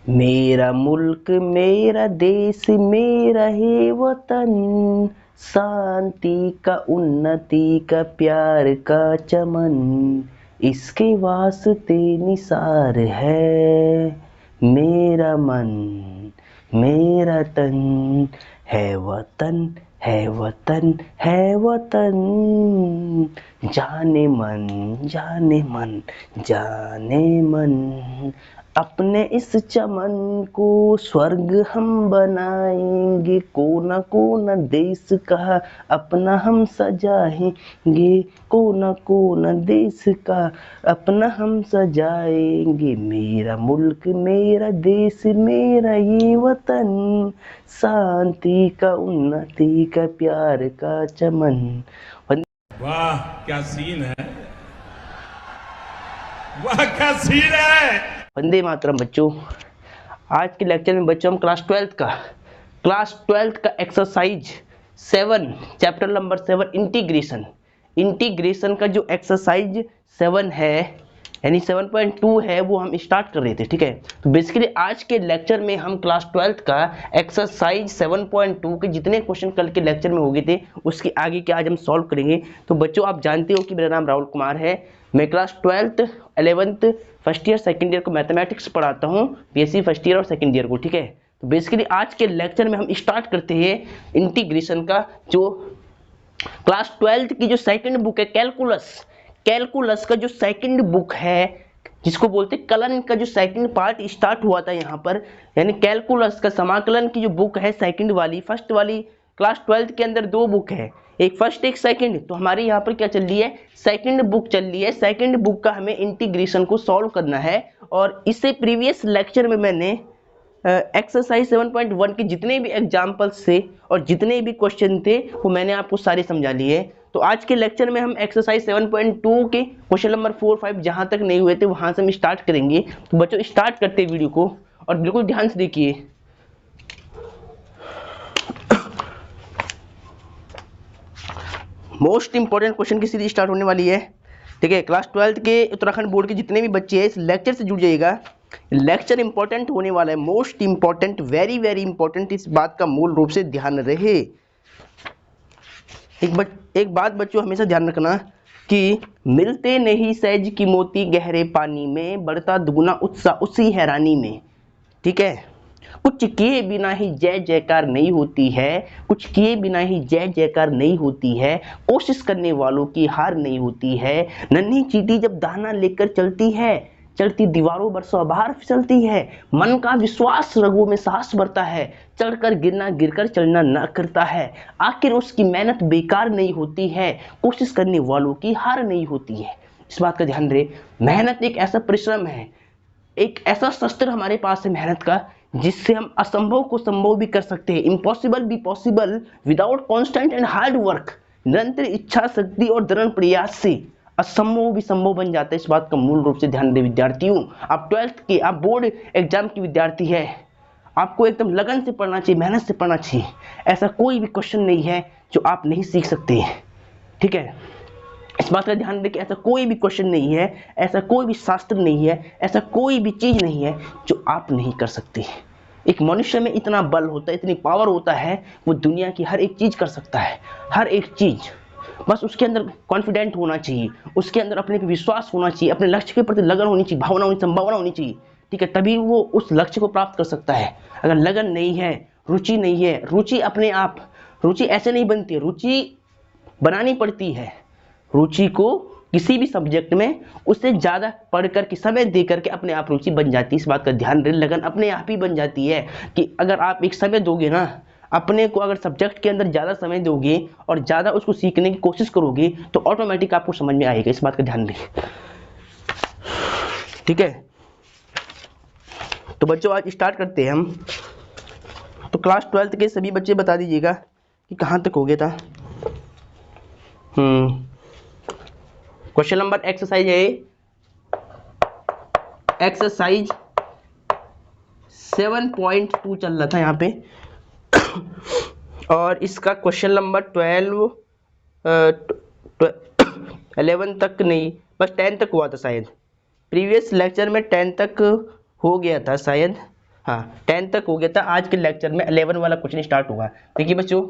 मेरा मुल्क मेरा देश मेरा है वतन, शांति का उन्नति का प्यार का चमन, इसके वास्ते निसार है मेरा मन, मेरा तन, है वतन है वतन है वतन, जाने मन जाने मन जाने मन, अपने इस चमन को स्वर्ग हम बनाएंगे, कोना कोना देश का अपना हम सजाएंगे, कोना कोना देश का अपना हम सजाएंगे, मेरा मुल्क मेरा देश मेरा ये वतन, शांति का उन्नति का प्यार का चमन। वाह क्या सीन है, वाह क्या सीन है। वंदे मातरम बच्चों। आज के लेक्चर में बच्चों हम क्लास 12 का एक्सरसाइज 7 चैप्टर नंबर 7 इंटीग्रेशन का जो एक्सरसाइज 7 है यानी 7.2 है वो हम स्टार्ट कर रहे थे। ठीक है, तो बेसिकली आज के लेक्चर में हम क्लास 12 का एक्सरसाइज 7.2 के जितने क्वेश्चन कल के लेक्चर में हो गए थे उसके आगे के आज हम सॉल्व करेंगे। तो बच्चों आप जानते हो कि मेरा नाम राहुल कुमार है, मैं class 12th 11th first year second year को मैथमेटिक्स पढ़ाता हूँ, बीएससी फर्स्ट ईयर और सेकेंड ईयर को। ठीक है, तो बेसिकली आज के लेक्चर में हम स्टार्ट करते हैं इंटीग्रेशन का, जो क्लास 12th की जो सेकेंड बुक है कैलकुलस का जो सेकंड बुक है जिसको बोलते हैं कलन का जो सेकंड पार्ट स्टार्ट हुआ था यहाँ पर, यानी कैलकुलस का समाकलन की जो बुक है सेकंड वाली, फर्स्ट वाली क्लास 12th के अंदर दो बुक है, एक फर्स्ट एक सेकंड। तो हमारे यहाँ पर क्या चल रही है, सेकंड बुक चल रही है। सेकंड बुक का हमें इंटीग्रेशन को सॉल्व करना है और इससे प्रीवियस लेक्चर में मैंने एक्सरसाइज 7.1 के जितने भी एग्जाम्पल्स थे और जितने भी क्वेश्चन थे वो मैंने आपको सारे समझा लिए। तो आज के लेक्चर में हम एक्सरसाइज 7.2 के क्वेश्चन नंबर 4, 5 जहां तक नहीं हुए थे वहां से हम स्टार्ट करेंगे। तो बच्चों स्टार्ट करते हैं वीडियो को और बिल्कुल ध्यान से देखिए। मोस्ट इंपॉर्टेंट क्वेश्चन की सीरीज स्टार्ट होने वाली है। ठीक है, क्लास 12th के उत्तराखंड बोर्ड के जितने भी बच्चे हैं इस लेक्चर से जुड़ जाइएगा। लेक्चर इंपॉर्टेंट होने वाला है, most important, very very important, इस बात का मूल रूप से ध्यान रहे। एक बात बच्चों हमेशा ध्यान रखना कि मिलते नहीं सहज की मोती गहरे पानी में, बढ़ता दुगुना उत्साह उसी हैरानी में। ठीक है, कुछ किए बिना ही जय जयकार नहीं होती है, कुछ किए बिना ही जय जयकार नहीं होती है, कोशिश करने वालों की हार नहीं होती है, नन्ही चींटी जब दाना लेकर चलती है, चढ़ती दीवारों बरसों बाहर फिसलती है, मन का विश्वास रगों में साहस बढ़ता है, चढ़कर गिरना गिरकर चढ़ना न करता है, आखिर उसकी मेहनत बेकार नहीं होती है, कोशिश करने वालों की हार नहीं होती है। इस बात का ध्यान रहे, मेहनत एक ऐसा परिश्रम है, एक ऐसा शस्त्र हमारे पास है मेहनत का, जिससे हम असंभव को संभव भी कर सकते हैं, impossible be possible without constant and hard work. निरंतर इच्छा शक्ति और दृढ़ प्रयास से असंभव भी संभव बन जाता है। इस बात का मूल रूप से ध्यान दें विद्यार्थियों। आप 12th के, आप बोर्ड एग्जाम के विद्यार्थी है, आपको एकदम लगन से पढ़ना चाहिए, मेहनत से पढ़ना चाहिए। ऐसा कोई भी क्वेश्चन नहीं है जो आप नहीं सीख सकते हैं। ठीक है, इस बात का ध्यान रखें, ऐसा कोई भी क्वेश्चन नहीं है, ऐसा कोई भी शास्त्र नहीं है, ऐसा कोई भी चीज नहीं है जो आप नहीं कर सकते। एक मनुष्य में इतना बल होता है, इतनी पावर होता है, वो दुनिया की हर एक चीज कर सकता है, हर एक चीज। बस उसके अंदर कॉन्फिडेंट होना चाहिए, उसके अंदर अपने पे विश्वास होना चाहिए, अपने लक्ष्य के प्रति लगन होनी चाहिए, भावना होनी, संभावना होनी चाहिए। ठीक है, तभी वो उस लक्ष्य को प्राप्त कर सकता है। अगर लगन नहीं है, रुचि नहीं है, रुचि अपने आप, रुचि ऐसे नहीं बनती है, रुचि बनानी पड़ती है। रुचि को किसी भी सब्जेक्ट में उससे ज्यादा पढ़ करके समय दे करके अपने आप रुचि बन जाती है। इस बात का ध्यान रहे, लगन अपने आप ही बन जाती है कि अगर आप एक समय दोगे ना अपने को, अगर सब्जेक्ट के अंदर ज्यादा समय दोगे और ज्यादा उसको सीखने की कोशिश करोगे तो ऑटोमेटिक आपको समझ में आएगा। इस बात का ध्यान रहे। ठीक है, तो बच्चों आज स्टार्ट करते हैं हम। तो क्लास 12th के सभी बच्चे बता दीजिएगा कि कहाँ तक हो गया था। क्वेश्चन नंबर एक्सरसाइज है, एक्सरसाइज 7.2 चल रहा था यहाँ पे और इसका क्वेश्चन नंबर 11 तक नहीं, बस 10 तक हुआ था शायद। प्रीवियस लेक्चर में 10 तक हो गया था शायद, हाँ 10 तक हो गया था, आज के लेक्चर में 11 वाला क्वेश्चन स्टार्ट हुआ। देखिए बच्चों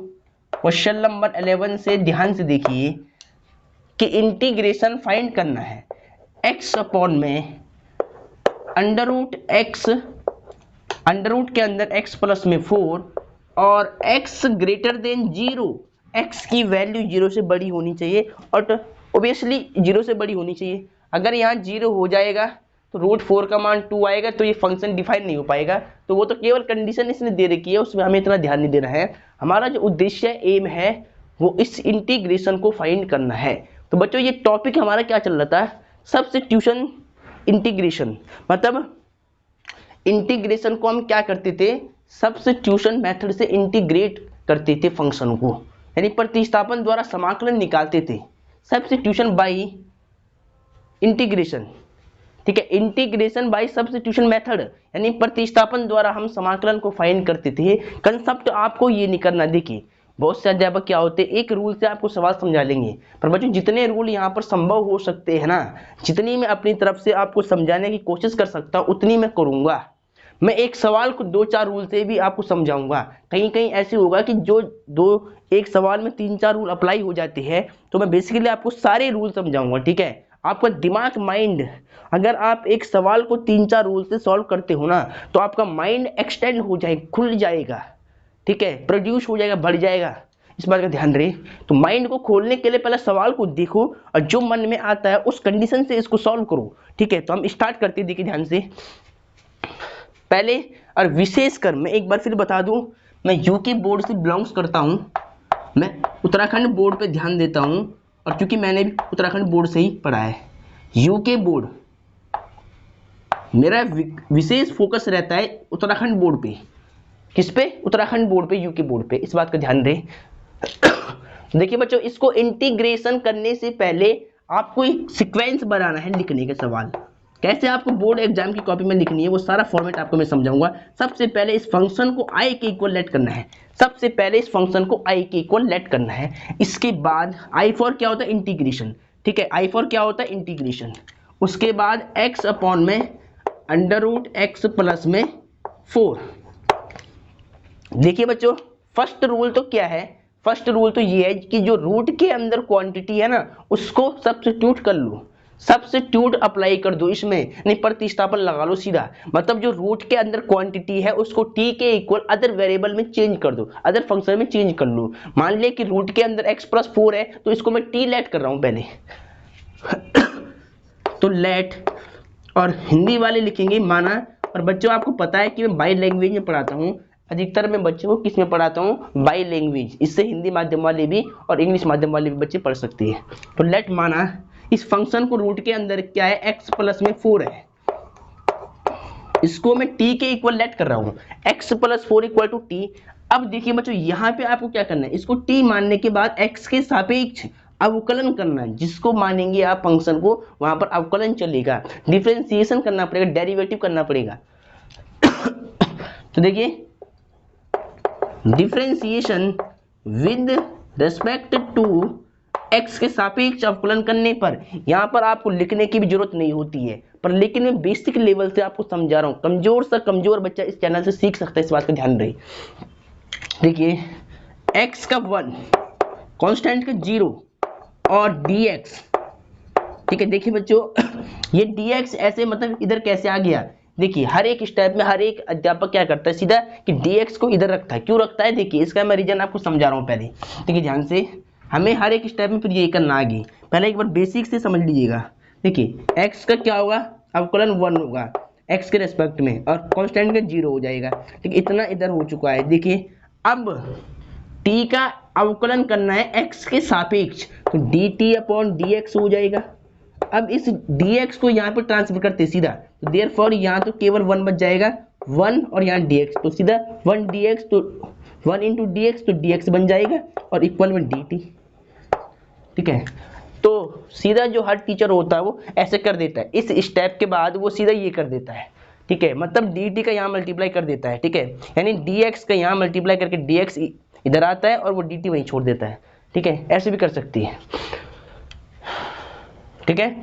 क्वेश्चन नंबर 11 से ध्यान से देखिए कि इंटीग्रेशन फाइंड करना है x अपॉन में अंडर रूट के अंदर x प्लस में 4 और x ग्रेटर देन 0, x की वैल्यू 0 से बड़ी होनी चाहिए और ऑब्वियसली 0 से बड़ी होनी चाहिए। अगर यहाँ 0 हो जाएगा तो रूट 4 का मान 2 आएगा, तो ये फंक्शन डिफाइन नहीं हो पाएगा। तो वो तो केवल कंडीशन इसने दे रखी है, उसमें हमें इतना ध्यान नहीं देना है। हमारा जो उद्देश्य एम है वो इस इंटीग्रेशन को फाइंड करना है। तो बच्चों ये टॉपिक हमारा क्या चल रहा था, सब्स्टिट्यूशन इंटीग्रेशन। मतलब इंटीग्रेशन को हम क्या करते थे, सब्स्टिट्यूशन मेथड से इंटीग्रेट करते थे फंक्शन को, यानी प्रतिस्थापन द्वारा समाकलन निकालते थे, सब्स्टिट्यूशन बाय इंटीग्रेशन। ठीक है, इंटीग्रेशन बाय सब्स्टिट्यूशन मेथड यानी प्रतिस्थापन द्वारा हम समाकलन को फाइंड करते थे। कंसेप्ट आपको ये नहीं करना। देखिए बहुत से अध्यापक क्या होते हैं, एक रूल से आपको सवाल समझा लेंगे, पर बच्चों जितने रूल यहाँ पर संभव हो सकते हैं ना, जितनी मैं अपनी तरफ से आपको समझाने की कोशिश कर सकता हूँ उतनी मैं करूँगा। मैं एक सवाल को 2-4 रूल से भी आपको समझाऊंगा। कहीं कहीं ऐसे होगा कि जो एक सवाल में 3-4 रूल अप्लाई हो जाते हैं, तो मैं बेसिकली आपको सारे रूल समझाऊंगा। ठीक है, आपका दिमाग माइंड, अगर आप एक सवाल को 3-4 रूल से सॉल्व करते हो ना, तो आपका माइंड एक्सटेंड हो जाएगा, खुल जाएगा। ठीक है, प्रोड्यूस हो जाएगा, बढ़ जाएगा, इस बात का ध्यान रहे। तो माइंड को खोलने के लिए पहले सवाल को देखो और जो मन में आता है उस कंडीशन से इसको सॉल्व करो। ठीक है, तो हम स्टार्ट करते हैं। देखिए ध्यान से, पहले और विशेषकर मैं एक बार फिर बता दूं, मैं यूके बोर्ड से बिलोंग्स करता हूं, मैं उत्तराखंड बोर्ड पे ध्यान देता हूं, और क्योंकि मैंने भी उत्तराखंड बोर्ड से ही पढ़ा है, यूके बोर्ड मेरा विशेष फोकस रहता है उत्तराखंड बोर्ड पे। किस पे? उत्तराखंड बोर्ड पे, यूके बोर्ड पे, इस बात का ध्यान रहे। देखिए बच्चों, इसको इंटीग्रेशन करने से पहले आपको एक सीक्वेंस बनाना है लिखने का सवाल। कैसे आपको बोर्ड एग्जाम की कॉपी में लिखनी है वो सारा फॉर्मेट आपको मैं समझाऊंगा। सबसे पहले इस फंक्शन को i के इक्वल लेट करना है, सबसे पहले इस फंक्शन को i के इक्वल लेट करना है। इसके बाद i फॉर क्या होता है, इंटीग्रेशन। ठीक है, i फॉर क्या होता है, इंटीग्रेशन। उसके बाद x अपॉन में अंडर रूट x प्लस में 4। देखिए बच्चों, फर्स्ट रूल तो क्या है, फर्स्ट रूल तो ये है कि जो रूट के अंदर क्वांटिटी है ना, उसको सब्स्टिट्यूट कर लो, सब्स्टिट्यूट अप्लाई कर दो इसमें, नहीं प्रतिस्थापन लगा लो सीधा। मतलब जो रूट के अंदर क्वांटिटी है उसको t के इक्वल अदर वेरिएबल में चेंज कर दो, अदर फंक्शन में चेंज कर लो। मान लिया कि रूट के अंदर x प्लस 4 है, तो इसको मैं t लेट कर रहा हूं पहले। तो लेट, और हिंदी वाले लिखेंगे माना। और बच्चों आपको पता है कि मैं बाई लैंग्वेज में पढ़ाता हूँ, अधिकतर मैं बच्चों को किस में पढ़ाता हूँ, बाई लैंग्वेज। इससे हिंदी माध्यम वाले भी और इंग्लिश माध्यम वाले भी बच्चे पढ़ सकते हैं। तो लेट माना इस फंक्शन को रूट के अंदर क्या है, x प्लस में 4 है, इसको मैं t के इक्वल लेट कर रहा हूँ, x plus 4 equal to t। अब देखिए बच्चों, यहाँ पे आपको क्या करना है, इसको t मानने के बाद x के सापेक्ष अवकलन करना है। जिसको मानेंगे आप फंक्शन को, वहां पर अवकलन चलेगा, डिफरेंशिएशन करना पड़ेगा, डेरिवेटिव करना पड़ेगा। तो देखिए, differentiation with respect to x के सापेक्ष अवकलन करने पर, यहाँ पर आपको लिखने की भी जरूरत नहीं होती है, पर लेकिन मैं बेसिक लेवल से आपको समझा रहा हूँ। कमजोर से कमजोर बच्चा इस चैनल से सीख सकता है, इस बात का ध्यान रहे। देखिए x का 1, कांस्टेंट का 0 और dx। ठीक है, देखिए बच्चों, ये dx ऐसे मतलब इधर कैसे आ गया। देखिए हर एक स्टेप में हर एक अध्यापक क्या करता है, सीधा कि dx को इधर रखता है। क्यों रखता है, देखिए इसका मैं रीजन आपको समझा रहा हूँ पहले। देखिए ध्यान से, हमें हर एक स्टेप में फिर ये करना आगे, पहले एक बार बेसिक से समझ लीजिएगा। देखिए x का क्या होगा, अवकलन 1 होगा x के रेस्पेक्ट में, और कांस्टेंट का 0 हो जाएगा। ठीक, इतना इधर हो चुका है। देखिए अब t का अवकलन करना है x के सापेक्ष, तो dt अपॉन dx हो जाएगा। अब इस dx को यहाँ पर ट्रांसफर करते सीधा, तो देयरफॉर यहाँ तो केवल 1 बच जाएगा, 1 और यहाँ dx, तो सीधा 1 dx, तो 1 इंटू dx, तो dx बन जाएगा और इक्वल में dt। ठीक है, तो सीधा जो हर टीचर होता है वो ऐसे कर देता है, इस स्टेप के बाद वो सीधा ये कर देता है। ठीक है, मतलब dt का यहाँ मल्टीप्लाई कर देता है। ठीक है, यानी dx का यहाँ मल्टीप्लाई करके dx इधर आता है और वो dt वहीं छोड़ देता है। ठीक है, ऐसे भी कर सकती है। ठीक है,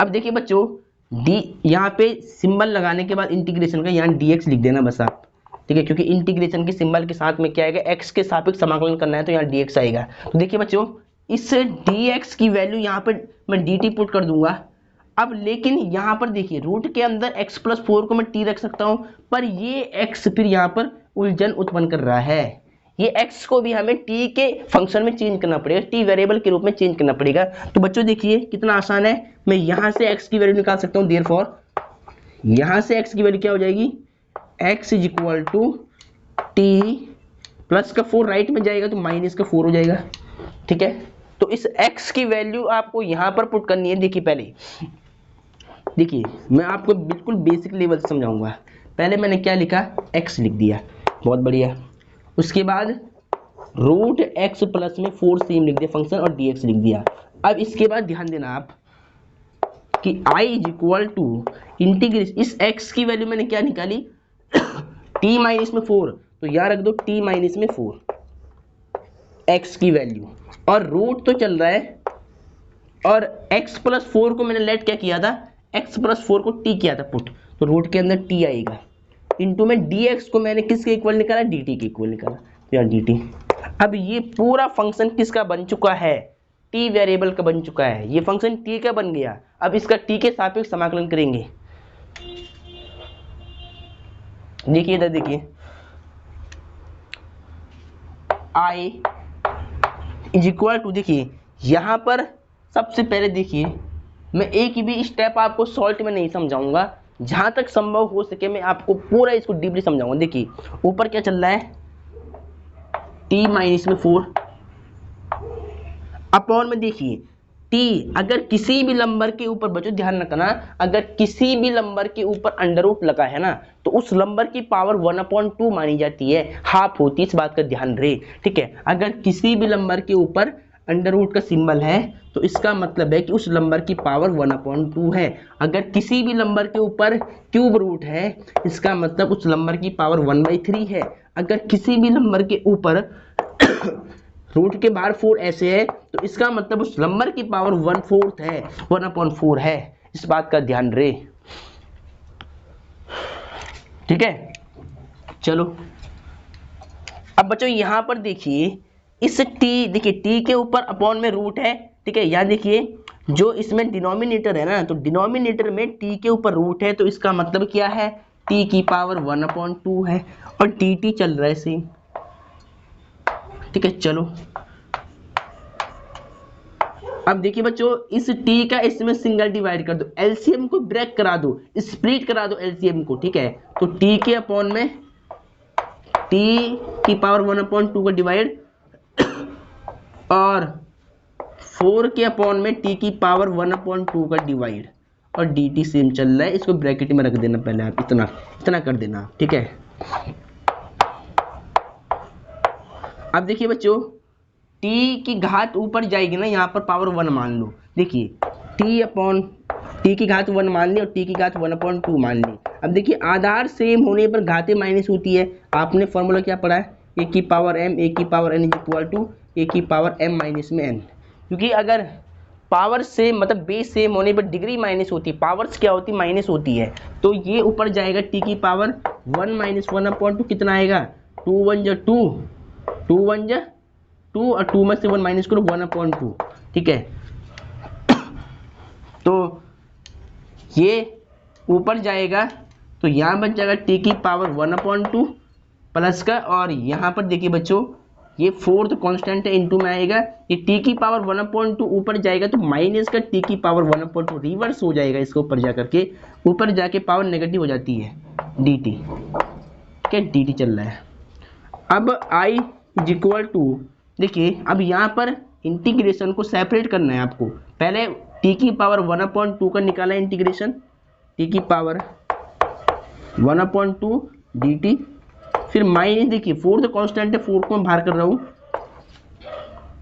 अब देखिए बच्चों, डी, यहाँ पे सिंबल लगाने के बाद इंटीग्रेशन का यहाँ dx लिख देना बस आप, ठीक है, क्योंकि इंटीग्रेशन के सिंबल के साथ में क्या आएगा, x के सापेक्ष समाकलन करना है तो यहाँ dx आएगा। तो देखिए बच्चों, इस dx की वैल्यू यहाँ पर मैं dt पुट कर दूंगा। अब लेकिन यहाँ पर देखिए, रूट के अंदर x+4 को मैं t रख सकता हूँ, पर ये x फिर यहाँ पर उलझन उत्पन्न कर रहा है। ये x को भी हमें t के फंक्शन में चेंज करना पड़ेगा, t वेरिएबल के रूप में चेंज करना पड़ेगा। तो बच्चों देखिए कितना आसान है, मैं यहाँ से x की वैल्यू निकाल सकता हूँ। देयरफॉर यहाँ से x की वैल्यू क्या हो जाएगी, x is equal to T plus का 4 राइट में जाएगा तो माइनस का 4 हो जाएगा, ठीक है। तो इस x की वैल्यू आपको यहाँ पर पुट करनी है। देखिए पहले देखिए, मैं आपको बिल्कुल बेसिक लेवल से समझाऊंगा। पहले मैंने क्या लिखा, x लिख दिया, बहुत बढ़िया। उसके बाद रूट x प्लस में 4 सेम लिख दिया फंक्शन और dx लिख दिया। अब इसके बाद ध्यान देना आप कि i is equal to integration, इस x की वैल्यू मैंने क्या निकाली t माइनस में 4, तो यहाँ रख दो t माइनस में 4 x की वैल्यू, और रूट तो चल रहा है, और x+4 को मैंने लेट क्या किया था, x+4 को t किया था पुट, तो रूट के अंदर t आएगा, इनटू में dx को मैंने किसके इक्वल निकाला, dt के इक्वल निकाला, तो यहाँ dt। अब ये पूरा फंक्शन किसका बन चुका है, t वेरिएबल का बन चुका है। ये फंक्शन t का बन गया। अब इसका t के सापेक्ष समाकलन करेंगे। देखिए इधर देखिए, i इज इक्वल टू, देखिए यहाँ पर सबसे पहले देखिए, मैं एक भी स्टेप आपको शॉर्ट में नहीं समझाऊंगा, जहां तक संभव हो सके मैं आपको पूरा इसको डीपली समझाऊंगा। देखिए ऊपर क्या चल रहा है, t माइनस में 4 अपॉन में, देखिए t अगर किसी भी नंबर के ऊपर, बच्चों ध्यान रखना, अगर किसी भी नंबर के ऊपर अंडर रूट लगा है ना, तो उस नंबर की पावर 1/2 मानी जाती है, हाफ होती है, इस बात का ध्यान रहे, ठीक है। अगर किसी भी नंबर के ऊपर अंडर रूट का सिंबल है तो इसका मतलब है कि उस नंबर की पावर 1/2 है। अगर किसी भी नंबर के ऊपर क्यूब रूट है, इसका मतलब उस नंबर की पावर 1/3 है। अगर किसी भी नंबर के ऊपर रूट के बाहर 4 ऐसे है, तो इसका मतलब उस नंबर की पावर 1/4 है, 1/4 है, इस बात का ध्यान रहे, ठीक है। चलो अब बच्चों यहाँ पर देखिए, इस t, देखिए t के ऊपर अपॉन में रूट है, ठीक है। यहाँ देखिए जो इसमें डिनोमिनेटर है ना, तो डिनोमिनेटर में t के ऊपर रूट है, तो इसका मतलब क्या है, t की पावर 1/2 है, और dt चल रहा है सेम, ठीक है। चलो अब देखिए बच्चों, इस t का इसमें सिंगल डिवाइड कर दो, एलसीएम को ब्रेक करा दो, स्प्लिट करा दो एलसीएम को, ठीक है। तो t के अपॉन में t की पावर 1/2 का डिवाइड, और 4 के अपॉन में t की पावर 1/2 का डिवाइड, और dt सेम चल रहा है, इसको ब्रैकेट में रख देना पहले आप, इतना कर देना, ठीक है। अब देखिए बच्चों, t की घात ऊपर जाएगी ना, यहाँ पर पावर 1 मान लो, देखिए t की घात 1 मान ली और t की घात 1/2 मान ली। अब देखिए आधार सेम होने पर घातें माइनस होती है, आपने फॉर्मूला क्या पढ़ा है, a की पावर m, a की power n is equal to a की पावर m माइनस में n, क्योंकि अगर पावर सेम मतलब बेस सेम होने पर डिग्री माइनस होती है, पावर्स क्या होती माइनस होती है, तो ये ऊपर जाएगा t की पावर 1 माइनस 1/2, कितना आएगा, 2 1 जा 2, 2 1 जा 2, और 2 में से 1 माइनस करो 1/2, ठीक है। तो ये ऊपर जाएगा, तो यहाँ बच जाएगा t की पावर 1/2 प्लस का, और यहाँ पर देखिए बच्चों ये 4th कांस्टेंट है, इनटू में आएगा, ये t की पावर 1/2 ऊपर जाएगा तो माइनस का t की पावर 1/2 रिवर्स हो जाएगा, इसको ऊपर जा करके, ऊपर जाके पावर नेगेटिव हो जाती है, dt, क्या dt चल रहा है। अब i इज इक्वल टू, देखिए अब यहाँ पर इंटीग्रेशन को सेपरेट करना है आपको, पहले t की पावर 1/2 का निकाला इंटीग्रेशन, t की पावर 1/2 dt, फिर माइनस, देखिए 4th कांस्टेंट है, 4 को मैं बाहर कर रहा हूँ,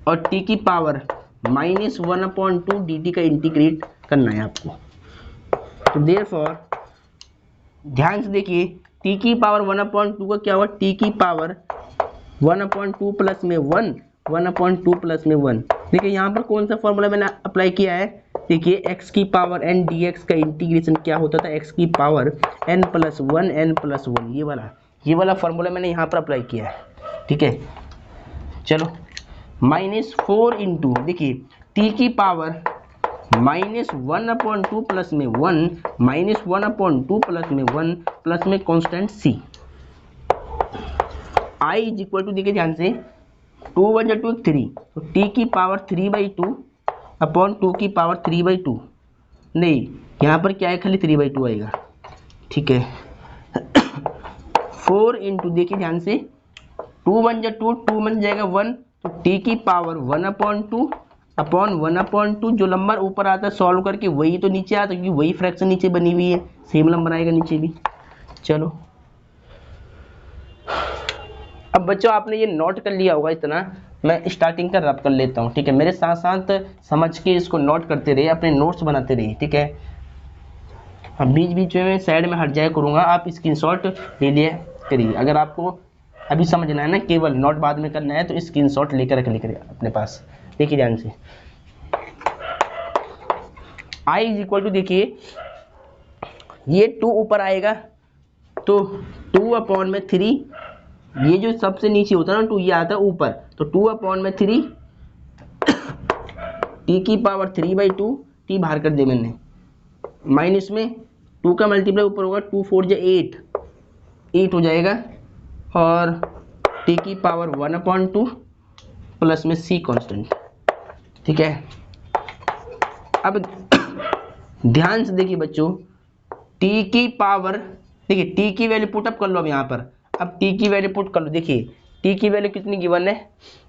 और t की पावर माइनस 1/2 dt का इंटीग्रेट करना है आपको। तो देयरफॉर ध्यान से देखिए, t की पावर 1/2 का क्या हुआ, t की पावर 1/2 प्लस में 1, 1/2 प्लस में 1, देखिए यहाँ पर कौन सा फॉर्मूला मैंने अप्लाई किया है, देखिए x की पावर n dx का इंटीग्रेशन क्या होता था, x की पावर n प्लस वन, ये वाला फॉर्मूला मैंने यहाँ पर अप्लाई किया है, ठीक है। चलो -4 इंटू, देखिए t की पावर -1/2 प्लस में 1, -1/2 प्लस में 1 प्लस में constant c, i is equal to, देखिए ध्यान से 2 1 2 3, तो t की पावर 3/2 अपॉन 2 की पावर 3/2, नहीं यहाँ पर क्या है, खाली 3/2 आएगा, ठीक है। 4 इंटू, देखिए ध्यान से 2 1 2, 2 बन जाएगा 1, तो t की पावर 1/2 अपॉन 1/2, जो नंबर ऊपर आता है सॉल्व करके वही तो नीचे आता है, क्योंकि वही फ्रैक्शन नीचे बनी हुई है, सेम नंबर आएगा नीचे भी। चलो अब बच्चों आपने ये नोट कर लिया होगा इतना, मैं स्टार्टिंग का रब कर लेता हूँ, ठीक है। मेरे साथ साथ समझ के इसको नोट करते रहिए, अपने नोट्स बनाते रहिए, ठीक है। अब बीच बीच में साइड में हट जाया करूँगा, आप स्क्रीनशॉट ले लिया करिए। अगर आपको अभी समझना है ना, केवल नोट बाद में करना है, तो स्क्रीनशॉट लेकर रख लिखिए अपने पास। देखिए ध्यान से i इज इक्वल टू, देखिए ये 2 ऊपर आएगा तो 2/3, ये जो सबसे नीचे होता है ना 2, ये आता है ऊपर, तो 2/3 t की पावर 3/2, t बाहर कर दिया मैंने, माइनस में 2 का मल्टीप्लाई ऊपर होगा, 2 4 जा 8 हो जाएगा, और t की पावर 1/2 प्लस में c कांस्टेंट, ठीक है। अब ध्यान से देखिए बच्चों, t की पावर, देखिए t की वैल्यू पुट अप कर लो अब यहाँ पर, अब t की वैल्यू पुट कर लो, देखिए t की वैल्यू कितनी गिवन है,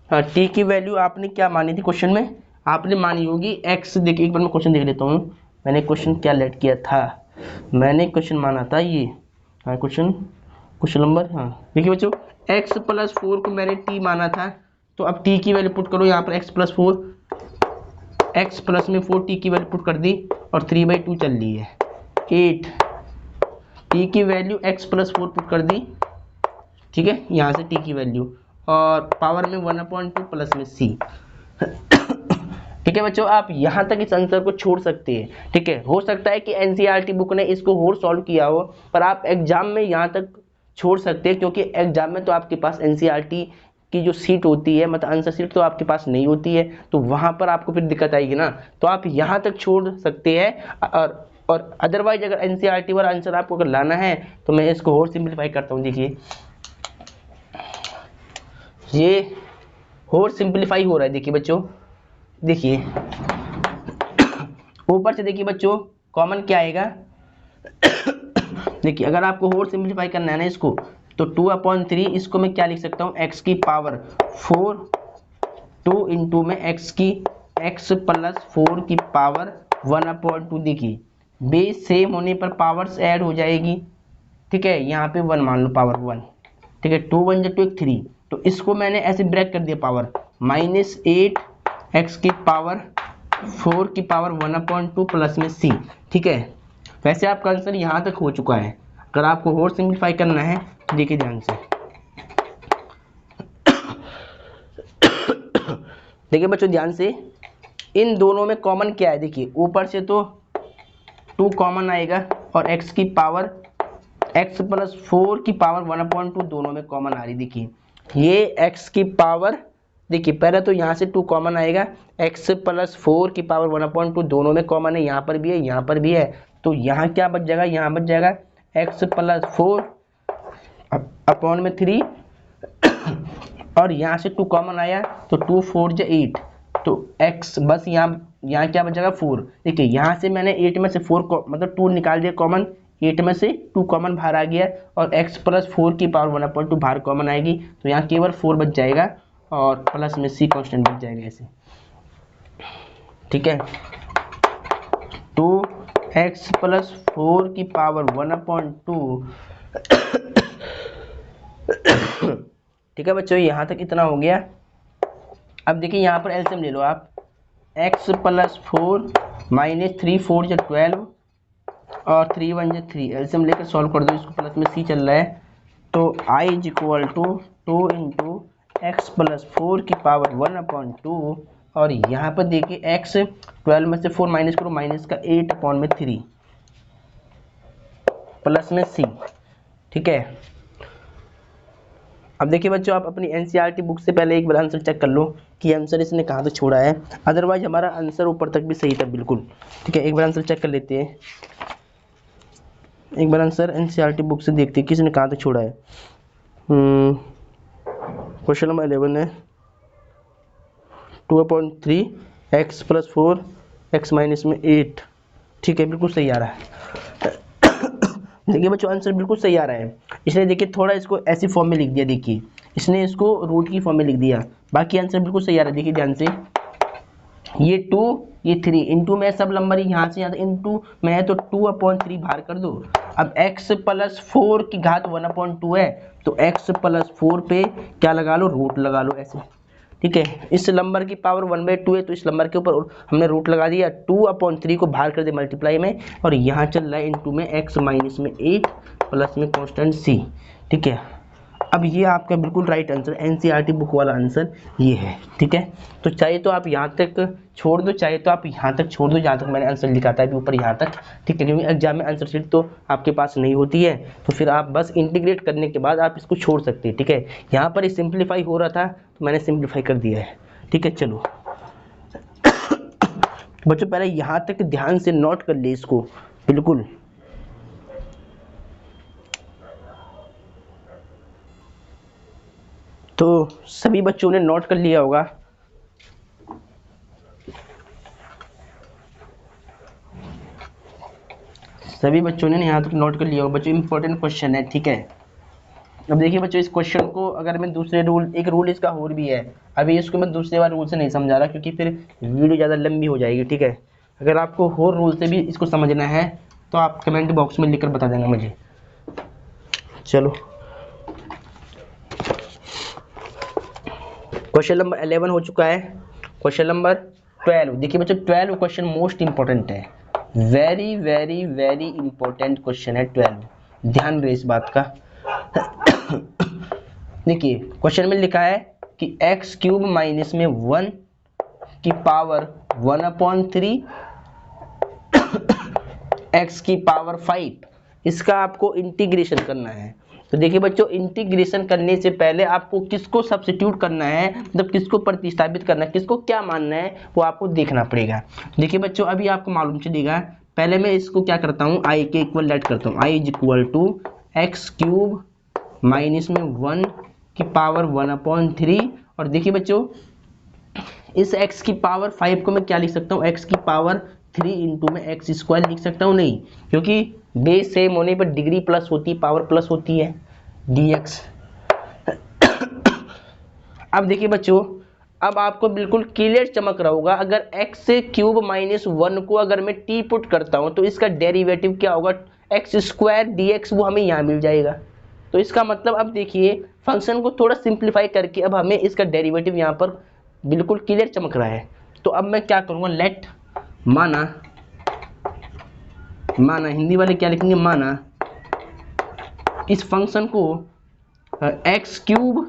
हाँ t की वैल्यू आपने क्या मानी थी क्वेश्चन में, आपने मानी होगी x, देखिए एक बार मैं क्वेश्चन देख लेता हूँ, मैंने क्वेश्चन क्या लेट किया था, मैंने क्वेश्चन माना था ये, हाँ क्वेश्चन नंबर, हाँ देखिए बच्चों x + 4 को मैंने t माना था, तो अब t की वैल्यू पुट करो यहाँ पर, x + 4, x प्लस में 4, t की वैल्यू पुट कर दी, और 3/2 चल रही है 8, t की वैल्यू x + 4 पुट कर दी, ठीक है, यहाँ से t की वैल्यू, और पावर में 1/2 प्लस में c, ठीक है बच्चों। आप यहाँ तक इस आंसर को छोड़ सकते हैं, ठीक है। हो सकता है कि एनसीईआरटी बुक ने इसको और सॉल्व किया हो, पर आप एग्जाम में यहाँ तक छोड़ सकते हैं, क्योंकि एग्जाम में तो आपके पास एनसीईआरटी की जो सीट होती है, मतलब आंसर सीट तो आपके पास नहीं होती है, तो वहाँ पर आपको फिर दिक्कत आएगी ना, तो आप यहाँ तक छोड़ सकते हैं। और अदरवाइज अगर एनसीईआरटी वाला आंसर आपको अगर लाना है, तो मैं इसको और सिंप्लीफाई करता हूँ। देखिए ये और सिंप्लीफाई हो रहा है, देखिए बच्चों, देखिए ऊपर से देखिए बच्चों कॉमन क्या आएगा, देखिए अगर आपको और सिंप्लीफाई करना है ना इसको, तो 2/3, इसको मैं क्या लिख सकता हूँ, x की पावर 4, 2 इंटू में x + 4 की पावर 1/2, देखिए बेस सेम होने पर पावर्स ऐड हो जाएगी, ठीक है। यहाँ पे 1 मान लो, पावर 1, ठीक है, 2 1 2 3, तो इसको मैंने ऐसे ब्रेक कर दिया, पावर -8 x की पावर 4 की पावर 1/2 प्लस में c, ठीक है। वैसे आपका आंसर यहाँ तक हो चुका है, अगर आपको और सिंप्लीफाई करना है तो देखिए ध्यान से, देखिए बच्चों ध्यान से, इन दोनों में कॉमन क्या है, देखिए ऊपर से तो 2 कॉमन आएगा, और x की पावर x + 4 की पावर 1/2 दोनों में कॉमन आ रही, देखिए ये x की पावर, देखिए पहले तो यहाँ से 2 कॉमन आएगा, x + 4 की पावर 1/2 दोनों में कॉमन है, यहाँ पर भी है, यहाँ पर भी है, तो यहाँ क्या बच जाएगा, यहाँ बच जाएगा x + 4 अपॉन में 3, और यहाँ से 2 कॉमन आया, तो 2 4 जा 8, तो x बस यहाँ क्या बच जाएगा 4, देखिए यहाँ से मैंने 8 में से 4 को मतलब 2 निकाल दिया कॉमन, 8 में से 2 कॉमन बाहर आ गया, और x + 4 की पावर 1/2 बाहर कॉमन आएगी, तो यहाँ केवल 4 बच जाएगा, और प्लस में c कांस्टेंट बच जाएगा ऐसे, ठीक है। 2x + 4 की पावर 1/2, ठीक है बच्चों, यहाँ तक इतना हो गया। अब देखिए यहाँ पर एलसीएम ले लो आप, x + 4 -3 4 जा 12, और 3 1 जा 3, एलसीएम लेकर सॉल्व कर दो इसको, प्लस में c चल रहा है, तो i = 2 इंटू x + 4 की पावर 1/2 और यहाँ पर देखिए x 12 में से 4 माइनस करो, माइनस का 8/3 प्लस में c। ठीक है, अब देखिए बच्चों आप अपनी एनसीईआरटी बुक से पहले एक बार आंसर चेक कर लो कि आंसर इसने कहाँ तक छोड़ा है, अदरवाइज हमारा आंसर ऊपर तक भी सही था बिल्कुल। ठीक है, एक बार आंसर चेक कर लेते हैं, एक बार आंसर एनसीईआरटी बुक से देखते हैं किसने कहाँ तक छोड़ा है। क्वेश्चन नंबर 11 है 2/3 x + 4 x माइनस में 8। ठीक है, बिल्कुल सही आ रहा है। देखिए बच्चों आंसर बिल्कुल सही आ रहा है। इसने देखिए थोड़ा इसको ऐसी फॉर्म में लिख दिया, देखिए इसने इसको रूट की फॉर्म में लिख दिया, बाकी आंसर बिल्कुल सही आ रहा है। देखिए ध्यान से, ये 2 ये 3 इंटू में सब नंबर यहाँ से यहाँ इंटू में है तो 2/3 बाहर कर दो। अब x + 4 की घात 1/2 है तो x + 4 पे क्या लगा लो, रूट लगा लो ऐसे। ठीक है, इस नंबर की पावर 1/2 है तो इस नंबर के ऊपर हमने रूट लगा दिया, 2/3 को बाहर कर दे मल्टीप्लाई में, और यहाँ चल रहा है इंटू में x माइनस में 8 प्लस में कांस्टेंट c। ठीक है, अब ये आपका बिल्कुल राइट आंसर, एनसीईआरटी बुक वाला आंसर ये है। ठीक है, तो चाहे तो आप यहाँ तक छोड़ दो, चाहे तो आप यहाँ तक छोड़ दो जहाँ तक मैंने आंसर लिखा था अभी ऊपर यहाँ तक। ठीक है, क्योंकि एग्जाम में आंसर शीट तो आपके पास नहीं होती है, तो फिर आप बस इंटीग्रेट करने के बाद आप इसको छोड़ सकते हैं। ठीक है, यहाँ पर सिंप्लीफाई हो रहा था तो मैंने सिंप्लीफाई कर दिया है। ठीक है, चलो बच्चों पहले यहाँ तक ध्यान से नोट कर ले इसको बिल्कुल। तो सभी बच्चों ने नोट कर लिया होगा। सभी बच्चों ने यहाँ तक नोट कर लिया होगा बच्चों, इंपॉर्टेंट क्वेश्चन है। ठीक है, अब देखिए बच्चों इस क्वेश्चन को अगर मैं दूसरे रूल, एक रूल इसका और भी है, अभी इसको मैं दूसरे बार रूल से नहीं समझा रहा क्योंकि फिर वीडियो ज़्यादा लंबी हो जाएगी। ठीक है, अगर आपको और रूल से भी इसको समझना है तो आप कमेंट बॉक्स में लिखकर बता देंगे मुझे। चलो क्वेश्चन नंबर 11 हो चुका है, क्वेश्चन नंबर 12 देखिए बच्चों 12 क्वेश्चन मोस्ट इंपॉर्टेंट है, very very very important question है 12, ध्यान रहे इस बात का। देखिए क्वेश्चन में लिखा है कि x³ माइनस में 1 की पावर 1/3 x की पावर 5, इसका आपको इंटीग्रेशन करना है। तो देखिए बच्चों इंटीग्रेशन करने से पहले आपको किसको सब्स्टिट्यूट करना है, मतलब किसको प्रतिस्थापित करना है, किसको क्या मानना है वो आपको देखना पड़ेगा। देखिए बच्चों अभी आपको मालूम चलेगा, पहले मैं इसको क्या करता हूँ, i के इक्वल लेट करता हूँ, i = x³ माइनस में 1 की पावर 1/3। और देखिए बच्चों इस x की पावर 5 को मैं क्या लिख सकता हूँ, x की पावर 3 इंटू में x² लिख सकता हूँ, नहीं क्योंकि बेस सेम होने पर डिग्री प्लस होती है, पावर प्लस होती है, dx। अब देखिए बच्चों अब आपको बिल्कुल क्लियर चमक रहा होगा, अगर x³ माइनस 1 को अगर मैं t पुट करता हूँ तो इसका डेरिवेटिव क्या होगा, x² dx, वो हमें यहाँ मिल जाएगा। तो इसका मतलब अब देखिए फंक्शन को थोड़ा सिंप्लीफाई करके अब हमें इसका डेरिवेटिव यहाँ पर बिल्कुल क्लियर चमक रहा है। तो अब मैं क्या करूँगा, लेट माना हिंदी वाले क्या लिखेंगे, माना इस फंक्शन को x³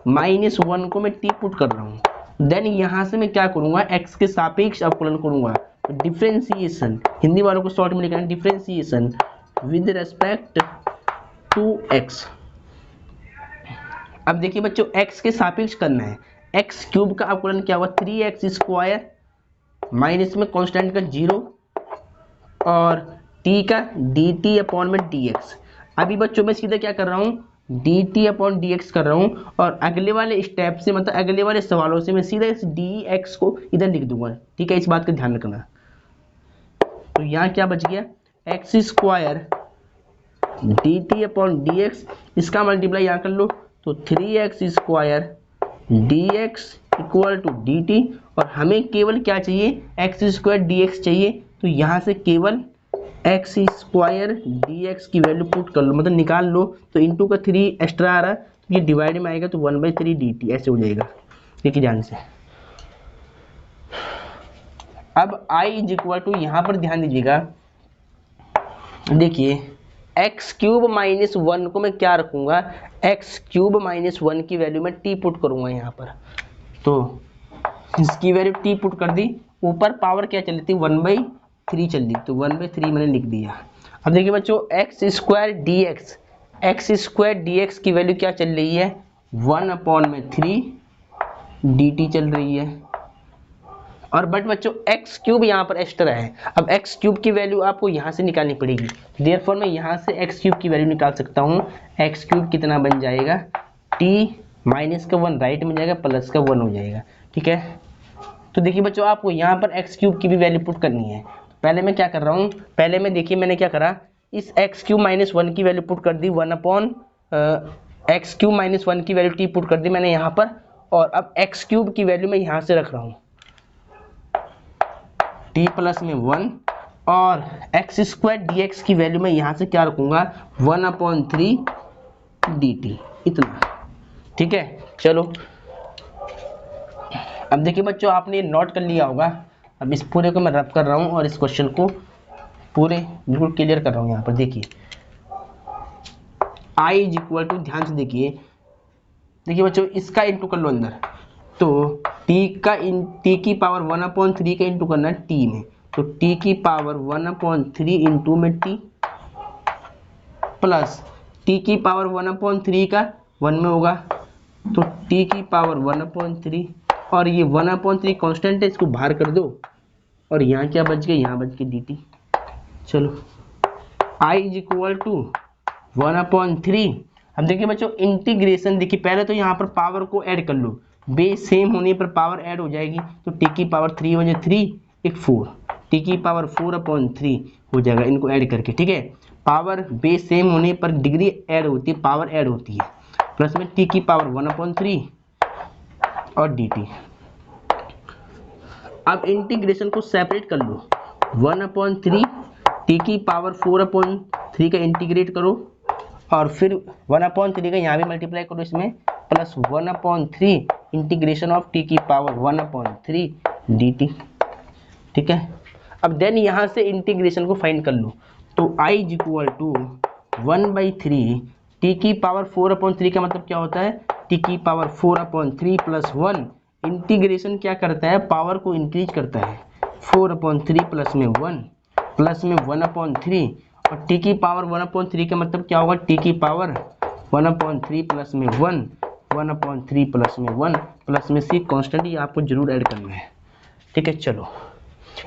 माइनस 1 को मैं t पुट कर रहा हूँ, देन यहाँ से मैं क्या करूँगा, x के सापेक्ष अवकलन करूँगा। तो डिफरेंशिएशन, हिंदी वालों को शॉर्ट में लिखना है differentiation with respect to x। अब देखिए बच्चों x के सापेक्ष करना है, x³ का अवकलन क्या हुआ 3x² माइनस में कांस्टेंट का 0 और t का dt/dx। अभी बच्चों मैं सीधा क्या कर रहा हूँ, dt/dx कर रहा हूँ, और अगले वाले स्टेप से मतलब अगले वाले सवालों से मैं सीधा इस dx को इधर लिख दूंगा। ठीक है, इस बात का ध्यान रखना। तो यहाँ क्या बच गया, x² dt/dx, इसका मल्टीप्लाई यहाँ कर लो तो 3x² dx = dt, और हमें केवल क्या चाहिए, x² dx चाहिए। तो यहाँ से केवल x² dx की वैल्यू पुट कर लो, मतलब निकाल लो, तो इंटू का 3 एक्स्ट्रा आ रहा है तो ये डिवाइड में आएगा तो 1/3 dt ऐसे हो जाएगा। देखिए ध्यान से, अब i यहाँ पर ध्यान दीजिएगा, देखिए x³ माइनस 1 को मैं क्या रखूँगा, x³ माइनस 1 की वैल्यू में t पुट करूँगा यहाँ पर। तो इसकी वैल्यू टी पुट कर दी, ऊपर पावर क्या चल रही थी 1/3 चल रही, तो 1/3 मैंने लिख दिया। अब देखिए बच्चों एक्स स्क्वायर डी एक्स की वैल्यू क्या चल रही है 1/3 dt चल रही है। और बट बच्चों एक्स क्यूब यहाँ पर एक्स्ट्रा है, अब एक्स क्यूब की वैल्यू आपको यहाँ से निकालनी पड़ेगी, देयरफॉर मैं यहाँ से एक्स क्यूब की वैल्यू निकाल सकता हूँ। एक्स क्यूब कितना बन जाएगा टी माइनस का 1 राइट में जाएगा प्लस का 1 हो जाएगा, ठीक है। तो देखिए बच्चों आपको यहाँ पर एक्स क्यूब की भी वैल्यू पुट करनी है। पहले मैं क्या कर रहा हूँ, पहले मैं देखिए मैंने क्या करा, इस एक्स क्यूब माइनस 1 की वैल्यू पुट कर दी 1 एक्स क्यूब माइनस 1 की वैल्यू टी पुट कर दी मैंने यहाँ पर, और अब एक्स क्यूब की वैल्यू मैं यहाँ से रख रहा हूँ टी प्लस में 1, और एक्स स्क्वायर डी एक्स की वैल्यू मैं यहाँ से क्या रखूँगा 1/3 dt, इतना, ठीक है। चलो अब देखिए बच्चों आपने ये नोट कर लिया होगा, अब इस पूरे को मैं रब कर रहा हूँ और इस क्वेश्चन को पूरे बिल्कुल क्लियर कर रहा हूँ। यहाँ पर देखिए i इज इक्वल टू, ध्यान से देखिए बच्चों इसका इंटू कर लो अंदर, तो t की पावर 1/3 का इंटू करना है t में, तो t की पावर 1/3 इंटू में t प्लस t की पावर 1/3 का 1 में होगा, तो t की पावर 1/3, और ये 1/3 कांस्टेंट है, इसको बाहर कर दो, और यहाँ क्या बच गया, यहाँ बच गया dt। चलो i इज इक्वल टू 1/3। अब देखिए बच्चों इंटीग्रेशन, देखिए पहले तो यहाँ पर पावर को ऐड कर लो, बेस सेम होने पर पावर ऐड हो जाएगी, तो t की पावर 3 हो जाए 3 एक 4, t की पावर 4/3 हो जाएगा इनको ऐड करके, ठीक है। पावर बेस सेम होने पर डिग्री ऐड होती है, पावर ऐड होती है, प्लस में t की पावर 1/3 और dt। अब इंटीग्रेशन को सेपरेट कर लो, 1/3 t की पावर 4/3 का इंटीग्रेट करो, और फिर 1/3 का यहाँ भी मल्टीप्लाई करो इसमें, प्लस 1/3 इंटीग्रेशन ऑफ t की पावर 1/3 dt, ठीक है। अब देन यहाँ से इंटीग्रेशन को फाइंड कर लो, तो i is equal to 1/3 t की पावर 4/3 का मतलब क्या होता है t की पावर 4/3 प्लस 1, इंटीग्रेशन क्या करता है पावर को इंक्रीज करता है, 4/3 प्लस में 1 प्लस में 1/3, और t की पावर 1/3 का मतलब क्या होगा t की पावर 1/3 प्लस में 1, 1/3 प्लस में 1 प्लस में c कांस्टेंट, ये आपको जरूर ऐड करना है, ठीक है। चलो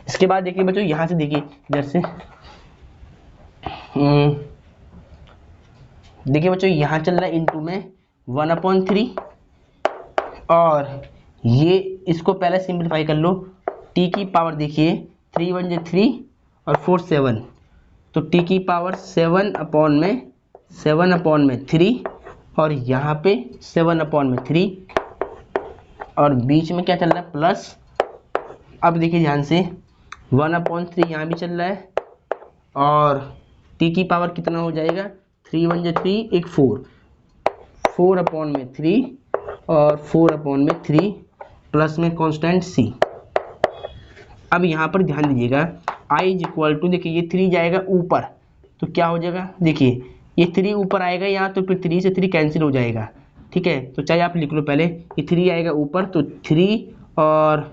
इसके बाद देखिए बच्चों यहाँ से देखिए इधर से देखिए बच्चों यहाँ चल रहा है इनटू में 1/3, और ये इसको पहले सिंप्लीफाई कर लो, t की पावर देखिए 3 1 जा 3 और 4 7, तो t की पावर 7/3, और यहाँ पे 7/3, और बीच में क्या चल रहा है प्लस। अब देखिए ध्यान से 1/3 यहाँ भी चल रहा है, और t की पावर कितना हो जाएगा 3 1 जा 3 एक 4, 4/3 और 4/3 प्लस में कांस्टेंट c। अब यहाँ पर ध्यान दीजिएगा i इज इक्वल टू, देखिए ये 3 जाएगा ऊपर, तो क्या हो जाएगा देखिए ये 3 ऊपर आएगा यहाँ, तो फिर 3 से 3 कैंसिल हो जाएगा, ठीक है। तो चाहे आप लिख लो पहले, ये 3 आएगा ऊपर तो 3, और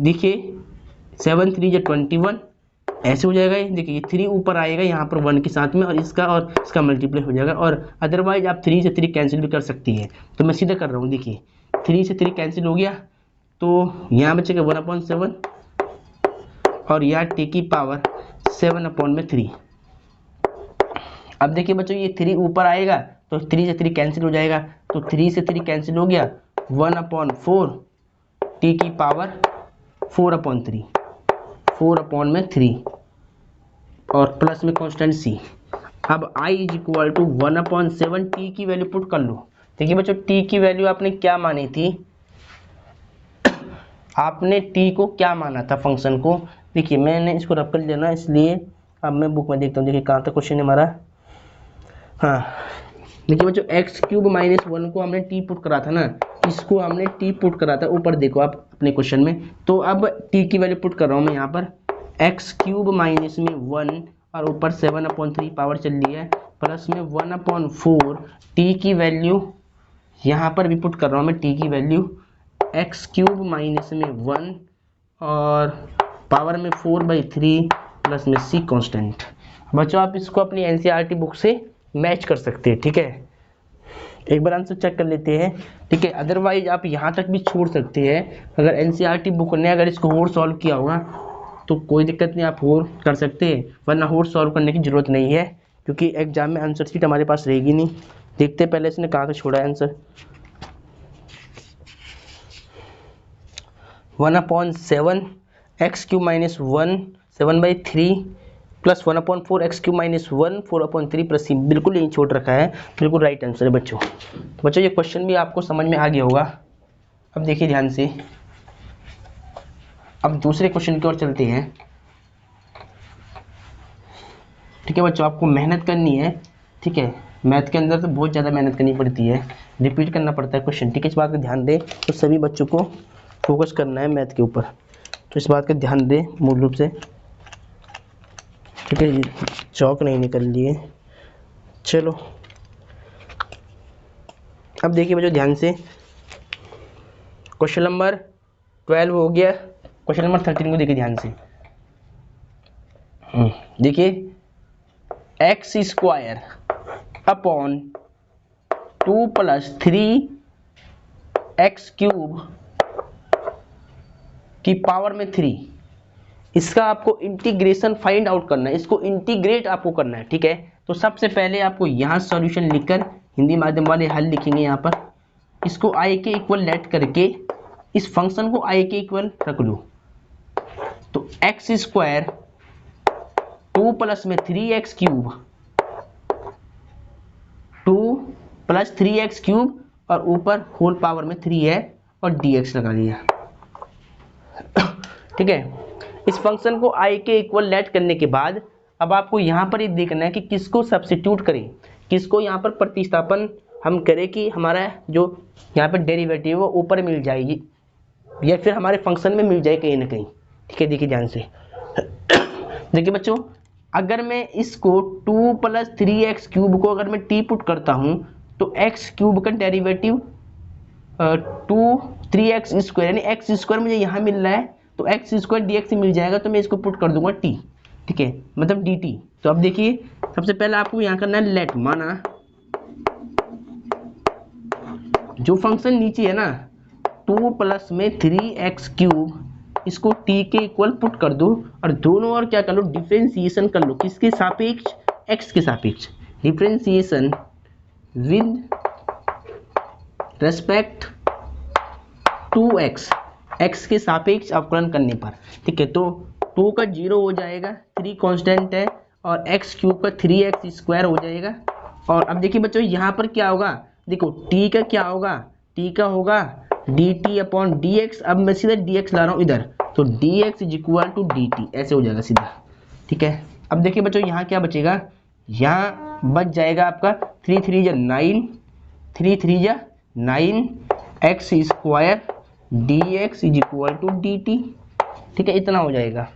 देखिए 7 3 जा 21 ऐसे हो जाएगा, देखिए ये 3 ऊपर आएगा यहाँ पर 1 के साथ में, और इसका मल्टीप्लाई हो जाएगा, और अदरवाइज आप 3 से 3 कैंसिल भी कर सकती है, तो मैं सीधा कर रहा हूँ। देखिए 3 से 3 कैंसिल हो गया, तो यहाँ बचेगा 1/7, और यहाँ t की पावर 7/3। अब देखिए बच्चों ये 3 ऊपर आएगा तो 3 से 3 कैंसिल हो जाएगा, तो 3 से 3 कैंसिल हो गया, 1/4 t की पावर 4/3 और प्लस में कांस्टेंट c। अब i is equal to 1/7 t की वैल्यू पुट कर लो। देखिए बच्चों t की वैल्यू आपने क्या मानी थी, आपने t को क्या माना था फंक्शन को, देखिए मैंने इसको रब कर लेना, इसलिए अब मैं बुक में देखता हूँ, देखिए कहाँ तक क्वेश्चन है हमारा। हाँ देखिए बच्चों एक्स क्यूब माइनस 1 को हमने t पुट करा था ना, इसको हमने t पुट करा था ऊपर, देखो आप अपने क्वेश्चन में, तो अब t की वैल्यू पुट कर रहा हूँ मैं यहाँ पर, एक्स क्यूब माइनस में 1 और ऊपर 7/3 पावर चल रही है, प्लस में 1/4 t की वैल्यू यहाँ पर भी पुट कर रहा हूँ मैं, t की वैल्यू एक्स क्यूब माइनस में 1 और पावर में 4/3 प्लस में सी कांस्टेंट। बच्चों आप इसको अपनी एनसीईआरटी बुक से मैच कर सकते हैं, ठीक है। एक बार आंसर चेक कर लेते हैं, ठीक है। अदरवाइज आप यहाँ तक भी छोड़ सकते हैं। अगर एनसीईआरटी बुक ने अगर इसको और सॉल्व किया होगा तो कोई दिक्कत नहीं, आप और कर सकते हैं, वरना और सॉल्व करने की जरूरत नहीं है, क्योंकि एग्जाम में आंसर शीट हमारे पास रहेगी नहीं। देखते हैं पहले इसने कहाँ से छोड़ा है answer. 1/7 x cube minus 1 7/3 plus 1/4 x cube minus 1 4/3 plus C, बिल्कुल यही छोड़ रखा है, बिल्कुल राइट आंसर है बच्चों। बच्चों ये क्वेश्चन भी आपको समझ में आ गया होगा। अब देखिए ध्यान से, अब दूसरे क्वेश्चन की ओर चलते हैं, ठीक है बच्चों। आपको मेहनत करनी है, ठीक है। मैथ के अंदर तो बहुत ज़्यादा मेहनत करनी पड़ती है, रिपीट करना पड़ता है क्वेश्चन, ठीक है। इस बात का ध्यान दें, तो सभी बच्चों को फोकस करना है मैथ के ऊपर, तो इस बात का ध्यान दें मूल रूप से, ठीक है। चौक नहीं निकल लिए, चलो। अब देखिए बच्चों ध्यान से, क्वेश्चन नंबर 12 हो गया, क्वेश्चन नंबर 13 को देखिए ध्यान से। देखिए X square upon 2 + 3x cube की पावर में 3, इसका आपको इंटीग्रेशन फाइंड आउट करना है, इसको इंटीग्रेट आपको करना है, ठीक है। तो सबसे पहले आपको यहाँ सॉल्यूशन लिखकर, हिंदी माध्यम वाले हल लिखेंगे यहाँ पर, इसको i के इक्वल लेट करके इस फंक्शन को i के इक्वल रख लो। तो एक्स स्क्वायर 2 प्लस में 3x क्यूब, 2 + 3x क्यूब और ऊपर होल पावर में 3 है और dx लगा दिया, ठीक है। इस फंक्शन को i के इक्वल लेट करने के बाद अब आपको यहाँ पर ये देखना है कि किसको सब्स्टिट्यूट करें, किसको यहाँ पर प्रतिस्थापन हम करें कि हमारा जो यहाँ पर डेरिवेटिव है वो ऊपर मिल जाएगी या फिर हमारे फंक्शन में मिल जाए कहीं ना कहीं, ठीक है। देखिए ध्यान से, देखिए बच्चों, अगर मैं इसको 2 + 3x क्यूब को अगर मैं t पुट करता हूँ तो x क्यूब का डेरिवेटिव 2 3x स्क्वायर यानी x स्क्वायर मुझे यहाँ मिल रहा है, तो x स्क्वायर dx मिल जाएगा, तो मैं इसको पुट कर दूंगा t, ठीक है, मतलब dt। तो अब देखिए सबसे पहले आपको यहाँ करना है लेट, माना जो फंक्शन नीचे है ना 2 + में 3x क्यूब, इसको t के इक्वल पुट कर दो और दोनों ओर क्या कर लो, डिफरेंशिएशन कर लो, किसके सापेक्ष, x के सापेक्ष, differentiation with respect to x के सापेक्ष अवकलन करने पर, ठीक है। तो 2 का 0 हो जाएगा, 3 कांस्टेंट है और x क्यूब का 3x स्क्वायर हो जाएगा। और अब देखिए बच्चों यहाँ पर क्या होगा, देखो t का क्या होगा, t का होगा dt/dx। अब मैं सीधा dx ला रहा हूँ इधर, तो dx = dt ऐसे हो जाएगा सीधा, ठीक है। अब देखिए बच्चों यहाँ क्या बचेगा, यहाँ बच जाएगा आपका 3 3 जा 9, 3 3 जा 9 x स्क्वायर dx = dt, ठीक है, इतना हो जाएगा।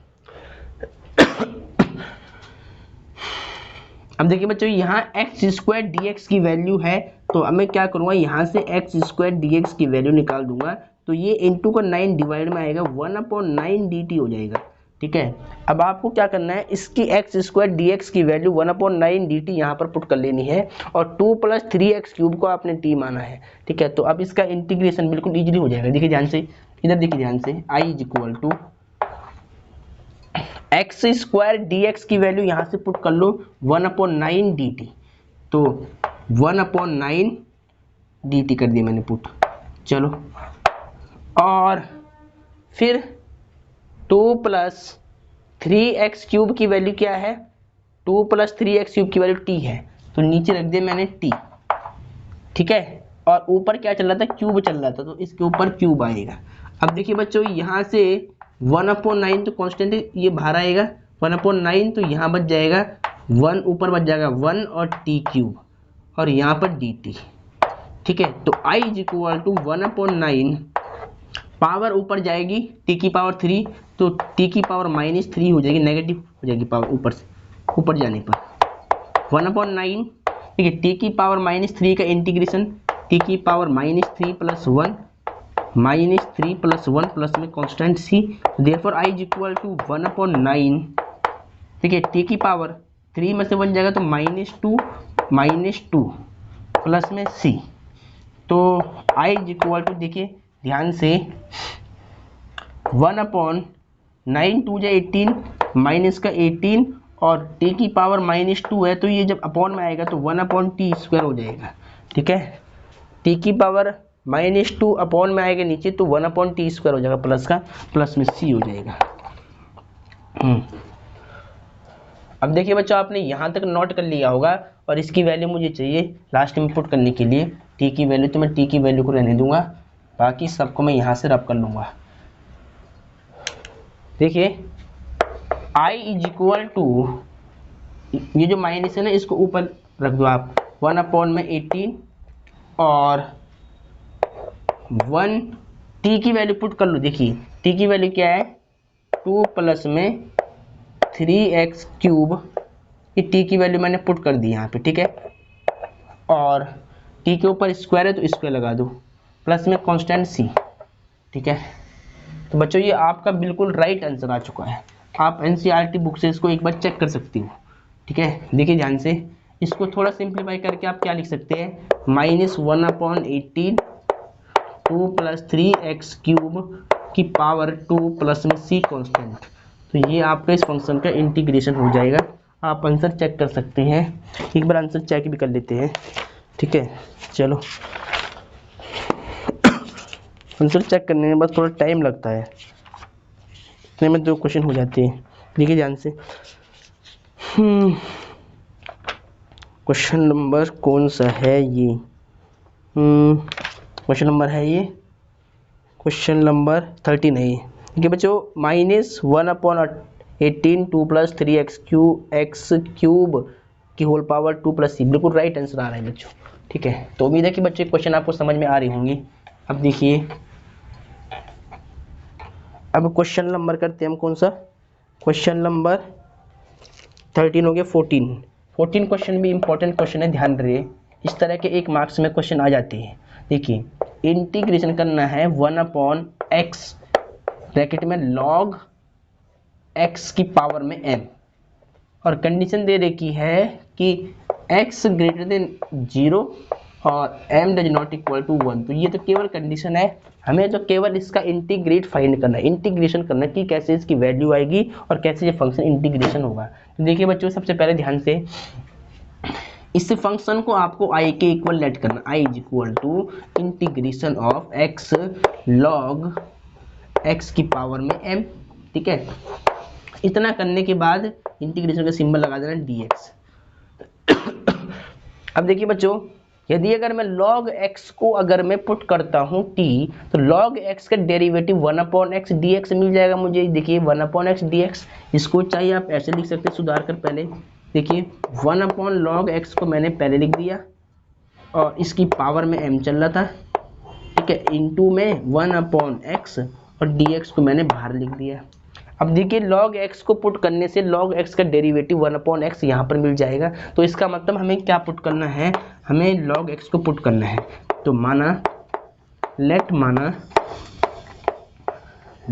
अब देखिए बच्चों यहाँ x स्क्वायर dx की वैल्यू है, तो अब मैं क्या करूँगा, यहाँ से x स्क्वायर dx की वैल्यू निकाल दूंगा, तो ये इंटू का 9 डिवाइड में आएगा 1/9 dt हो जाएगा, ठीक है। अब आपको क्या करना है, इसकी x स्क्वायर dx की वैल्यू 1/9 dt यहाँ पर पुट कर लेनी है और 2 + 3x क्यूब को आपने t माना है, ठीक है। तो अब इसका इंटीग्रेशन बिल्कुल इजीली हो जाएगा। देखिए ध्यान से, इधर देखिए ध्यान से, i = x स्क्वायर dx की वैल्यू यहाँ से पुट कर लो 1/9 dt, तो 1/9 dt कर दिया मैंने पुट, चलो। और फिर 2 + 3x क्यूब की वैल्यू क्या है, 2 + 3x क्यूब की वैल्यू t है, तो नीचे रख दिया मैंने t, ठीक है। और ऊपर क्या चल रहा था, क्यूब चल रहा था, तो इसके ऊपर क्यूब आएगा। अब देखिए बच्चों यहाँ से 1/9 तो कांस्टेंट है, ये बाहर आएगा 1/9, तो यहाँ बच जाएगा 1, ऊपर बच जाएगा 1 और t क्यूब और यहाँ पर dt, ठीक है। तो i = 1/9, पावर ऊपर जाएगी t की पावर 3, तो t की पावर -3 हो जाएगी, नेगेटिव हो जाएगी पावर ऊपर से, ऊपर जाने पर 1/9, ठीक है। t की पावर -3 का इंटीग्रेशन t की पावर -3 + 1 माइनस 3 प्लस 1 प्लस में constant C, therefore I is equal to 1/9, ठीक है, टी की पावर 3 में से 1 जाएगा तो -2 प्लस में सी, तो आई इज इक्वल टू, देखिए ध्यान से, 1/9 2 जा 18 माइनस का 18 और टी की पावर -2 है, तो ये जब अपॉन में आएगा तो 1/t² हो जाएगा, ठीक है, टी की पावर -2 अपॉन में आएगा नीचे तो 1/t² हो जाएगा, प्लस का प्लस में सी हो जाएगा। अब देखिए बच्चों, आपने यहाँ तक नोट कर लिया होगा और इसकी वैल्यू मुझे चाहिए लास्ट में पुट करने के लिए, टी की वैल्यू, तो मैं टी की वैल्यू को रहने दूंगा, बाकी सबको मैं यहाँ से रब कर लूँगा। देखिए आई इज इक्वल टू, ये जो माइनस है ना इसको ऊपर रख दो आप, 1/18 और 1 टी की वैल्यू पुट कर लो। देखिए टी की वैल्यू क्या है, 2 प्लस में 3x³, ये टी की वैल्यू मैंने पुट कर दी यहाँ पे, ठीक है, और टी के ऊपर स्क्वायर है तो स्क्वायर लगा दो, प्लस में कांस्टेंट सी, ठीक है। तो बच्चों ये आपका बिल्कुल राइट आंसर आ चुका है, आप एनसीईआरटी बुक से इसको एक बार चेक कर सकती हो, ठीक है। देखिए ध्यान से, इसको थोड़ा सिंप्लीफाई करके आप क्या लिख सकते हैं, -1/18 2 प्लस 3x³ की पावर 2 प्लस में सी कांस्टेंट, तो ये आपका इस फंक्शन का इंटीग्रेशन हो जाएगा। आप आंसर चेक कर सकते हैं, एक बार आंसर चेक भी कर लेते हैं, ठीक है। चलो आंसर चेक करने में बस थोड़ा टाइम लगता है, इतने में 2 क्वेश्चन हो जाते हैं। देखिए ध्यान से, क्वेश्चन नंबर कौन सा है ये, क्वेश्चन नंबर है ये, क्वेश्चन नंबर 13 है ये। ठीक है बच्चों, -1/18 2 प्लस 3x³ की होल पावर 2 प्लस सी, बिल्कुल राइट आंसर आ रहा है बच्चों, ठीक है। तो उम्मीद है कि बच्चों क्वेश्चन आपको समझ में आ रही होंगी। अब देखिए, अब क्वेश्चन नंबर करते हैं हम कौन सा, क्वेश्चन नंबर 13 हो गया 14 क्वेश्चन भी इंपॉर्टेंट क्वेश्चन है, ध्यान रहे, इस तरह के 1 मार्क्स में क्वेश्चन आ जाते हैं। देखिए इंटीग्रेशन करना है 1/x ब्रैकेट में log x की पावर में m, और कंडीशन दे रखी है कि x ग्रेटर देन 0 और m does not equal to 1, तो ये तो केवल कंडीशन है, हमें तो केवल इसका इंटीग्रेट फाइंड करना है, इंटीग्रेशन करना है कि कैसे इसकी वैल्यू आएगी और कैसे ये फंक्शन इंटीग्रेशन होगा। तो देखिए बच्चों, सबसे पहले ध्यान से इस फंक्शन को आपको i के इक्वल लेट करना, i is equal to integration of x log x की पावर में m, ठीक है। इतना करने के बाद इंटीग्रेशन का सिंबल लगा देना dx। अब देखिए बच्चों, यदि अगर मैं log x को अगर मैं पुट करता हूँ t, तो log x का डेरिवेटिव 1/x dx मिल जाएगा मुझे। देखिए 1/x dx, इसको चाहिए आप ऐसे लिख सकते हैं सुधार कर। पहले देखिए 1/log x को मैंने पहले लिख दिया और इसकी पावर में m चल रहा था, ठीक है, इनटू में 1/x और dx को मैंने बाहर लिख दिया। अब देखिए log x को पुट करने से log x का डेरिवेटिव 1/x यहाँ पर मिल जाएगा, तो इसका मतलब हमें क्या पुट करना है, हमें log x को पुट करना है। तो माना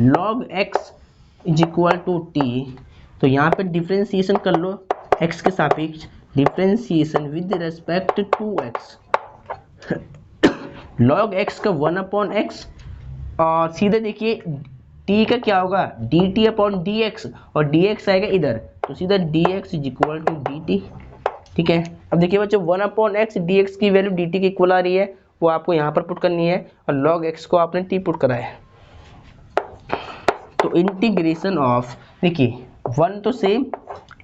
log x is equal to t, तो यहाँ पे डिफ्रेंसिएशन कर लो x के सापेक्ष, differentiation with respect to x, log x का 1/x और सीधे देखिए t का क्या होगा dt/dx और dx आएगा इधर, तो सीधा dx is equal to dt, ठीक है। अब देखिए बच्चों 1/x dx की वैल्यू dt के इक्वल आ रही है, वो आपको यहाँ पर पुट करनी है और log x को आपने t पुट करा है। तो इंटीग्रेशन ऑफ, देखिए 1 तो सेम,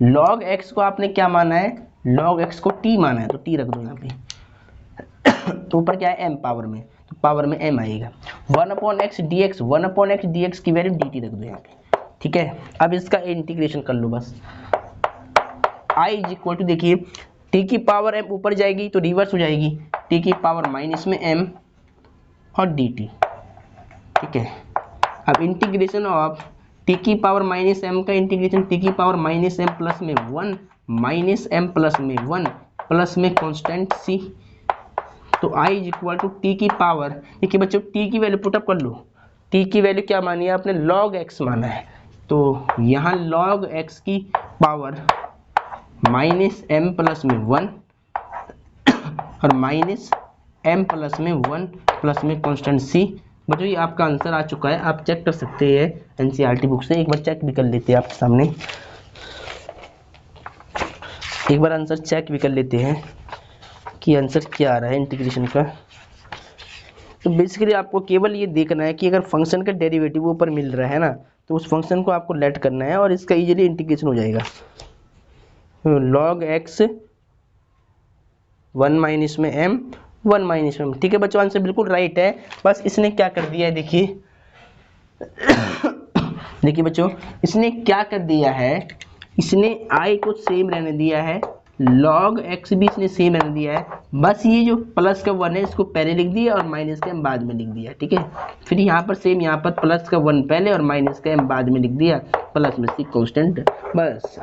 log x को आपने क्या माना है, log x को t माना है, तो t रख दो यहाँ पे। तो ऊपर क्या है m पावर में, तो पावर में m आएगा। 1/x dx की वैल्यू dt रख दो यहाँ पे, ठीक है। अब इसका इंटीग्रेशन कर लो बस। i इज इक्वल टू, देखिए t की पावर m ऊपर जाएगी तो रिवर्स हो जाएगी, t की पावर माइनस में m और dt, ठीक है। अब इंटीग्रेशन ऑफ t की पावर माइनस m का इंटीग्रेशन t की पावर माइनस m प्लस में 1 माइनस m प्लस में 1 प्लस में कांस्टेंट c, तो i is equal to T की पावर, देखिए बच्चों t की वैल्यू पुटअप कर लो, t की वैल्यू क्या मानी है आपने, log x माना है, तो यहाँ log x की पावर माइनस m प्लस में 1 और माइनस m प्लस में 1 प्लस में कॉन्स्टेंट c। बच्चों ये आपका आंसर आ चुका है, आप चेक कर सकते हैं एनसीईआरटी बुक से, एक बार चेक भी कर लेते हैं आपके सामने, एक बार आंसर चेक भी कर लेते हैं कि आंसर क्या आ रहा है इंटीग्रेशन का। तो बेसिकली आपको केवल ये देखना है कि अगर फंक्शन का डेरिवेटिव ऊपर मिल रहा है ना, तो उस फंक्शन को आपको लेट करना है और इसका इजीली इंटीग्रेशन हो जाएगा। log x 1 माइनस में m 1 माइनस में m, ठीक है बच्चों आंसर बिल्कुल राइट है। बस इसने क्या कर दिया है, देखिए देखिए बच्चों इसने क्या कर दिया है, इसने i को सेम रहने दिया है, log x भी इसने सेम रहने दिया है, बस ये जो प्लस का 1 है इसको पहले लिख दिया और माइनस का m बाद में लिख दिया, ठीक है। फिर यहाँ पर सेम यहाँ पर प्लस का 1 पहले और माइनस का m बाद में लिख दिया, प्लस में c कांस्टेंट, बस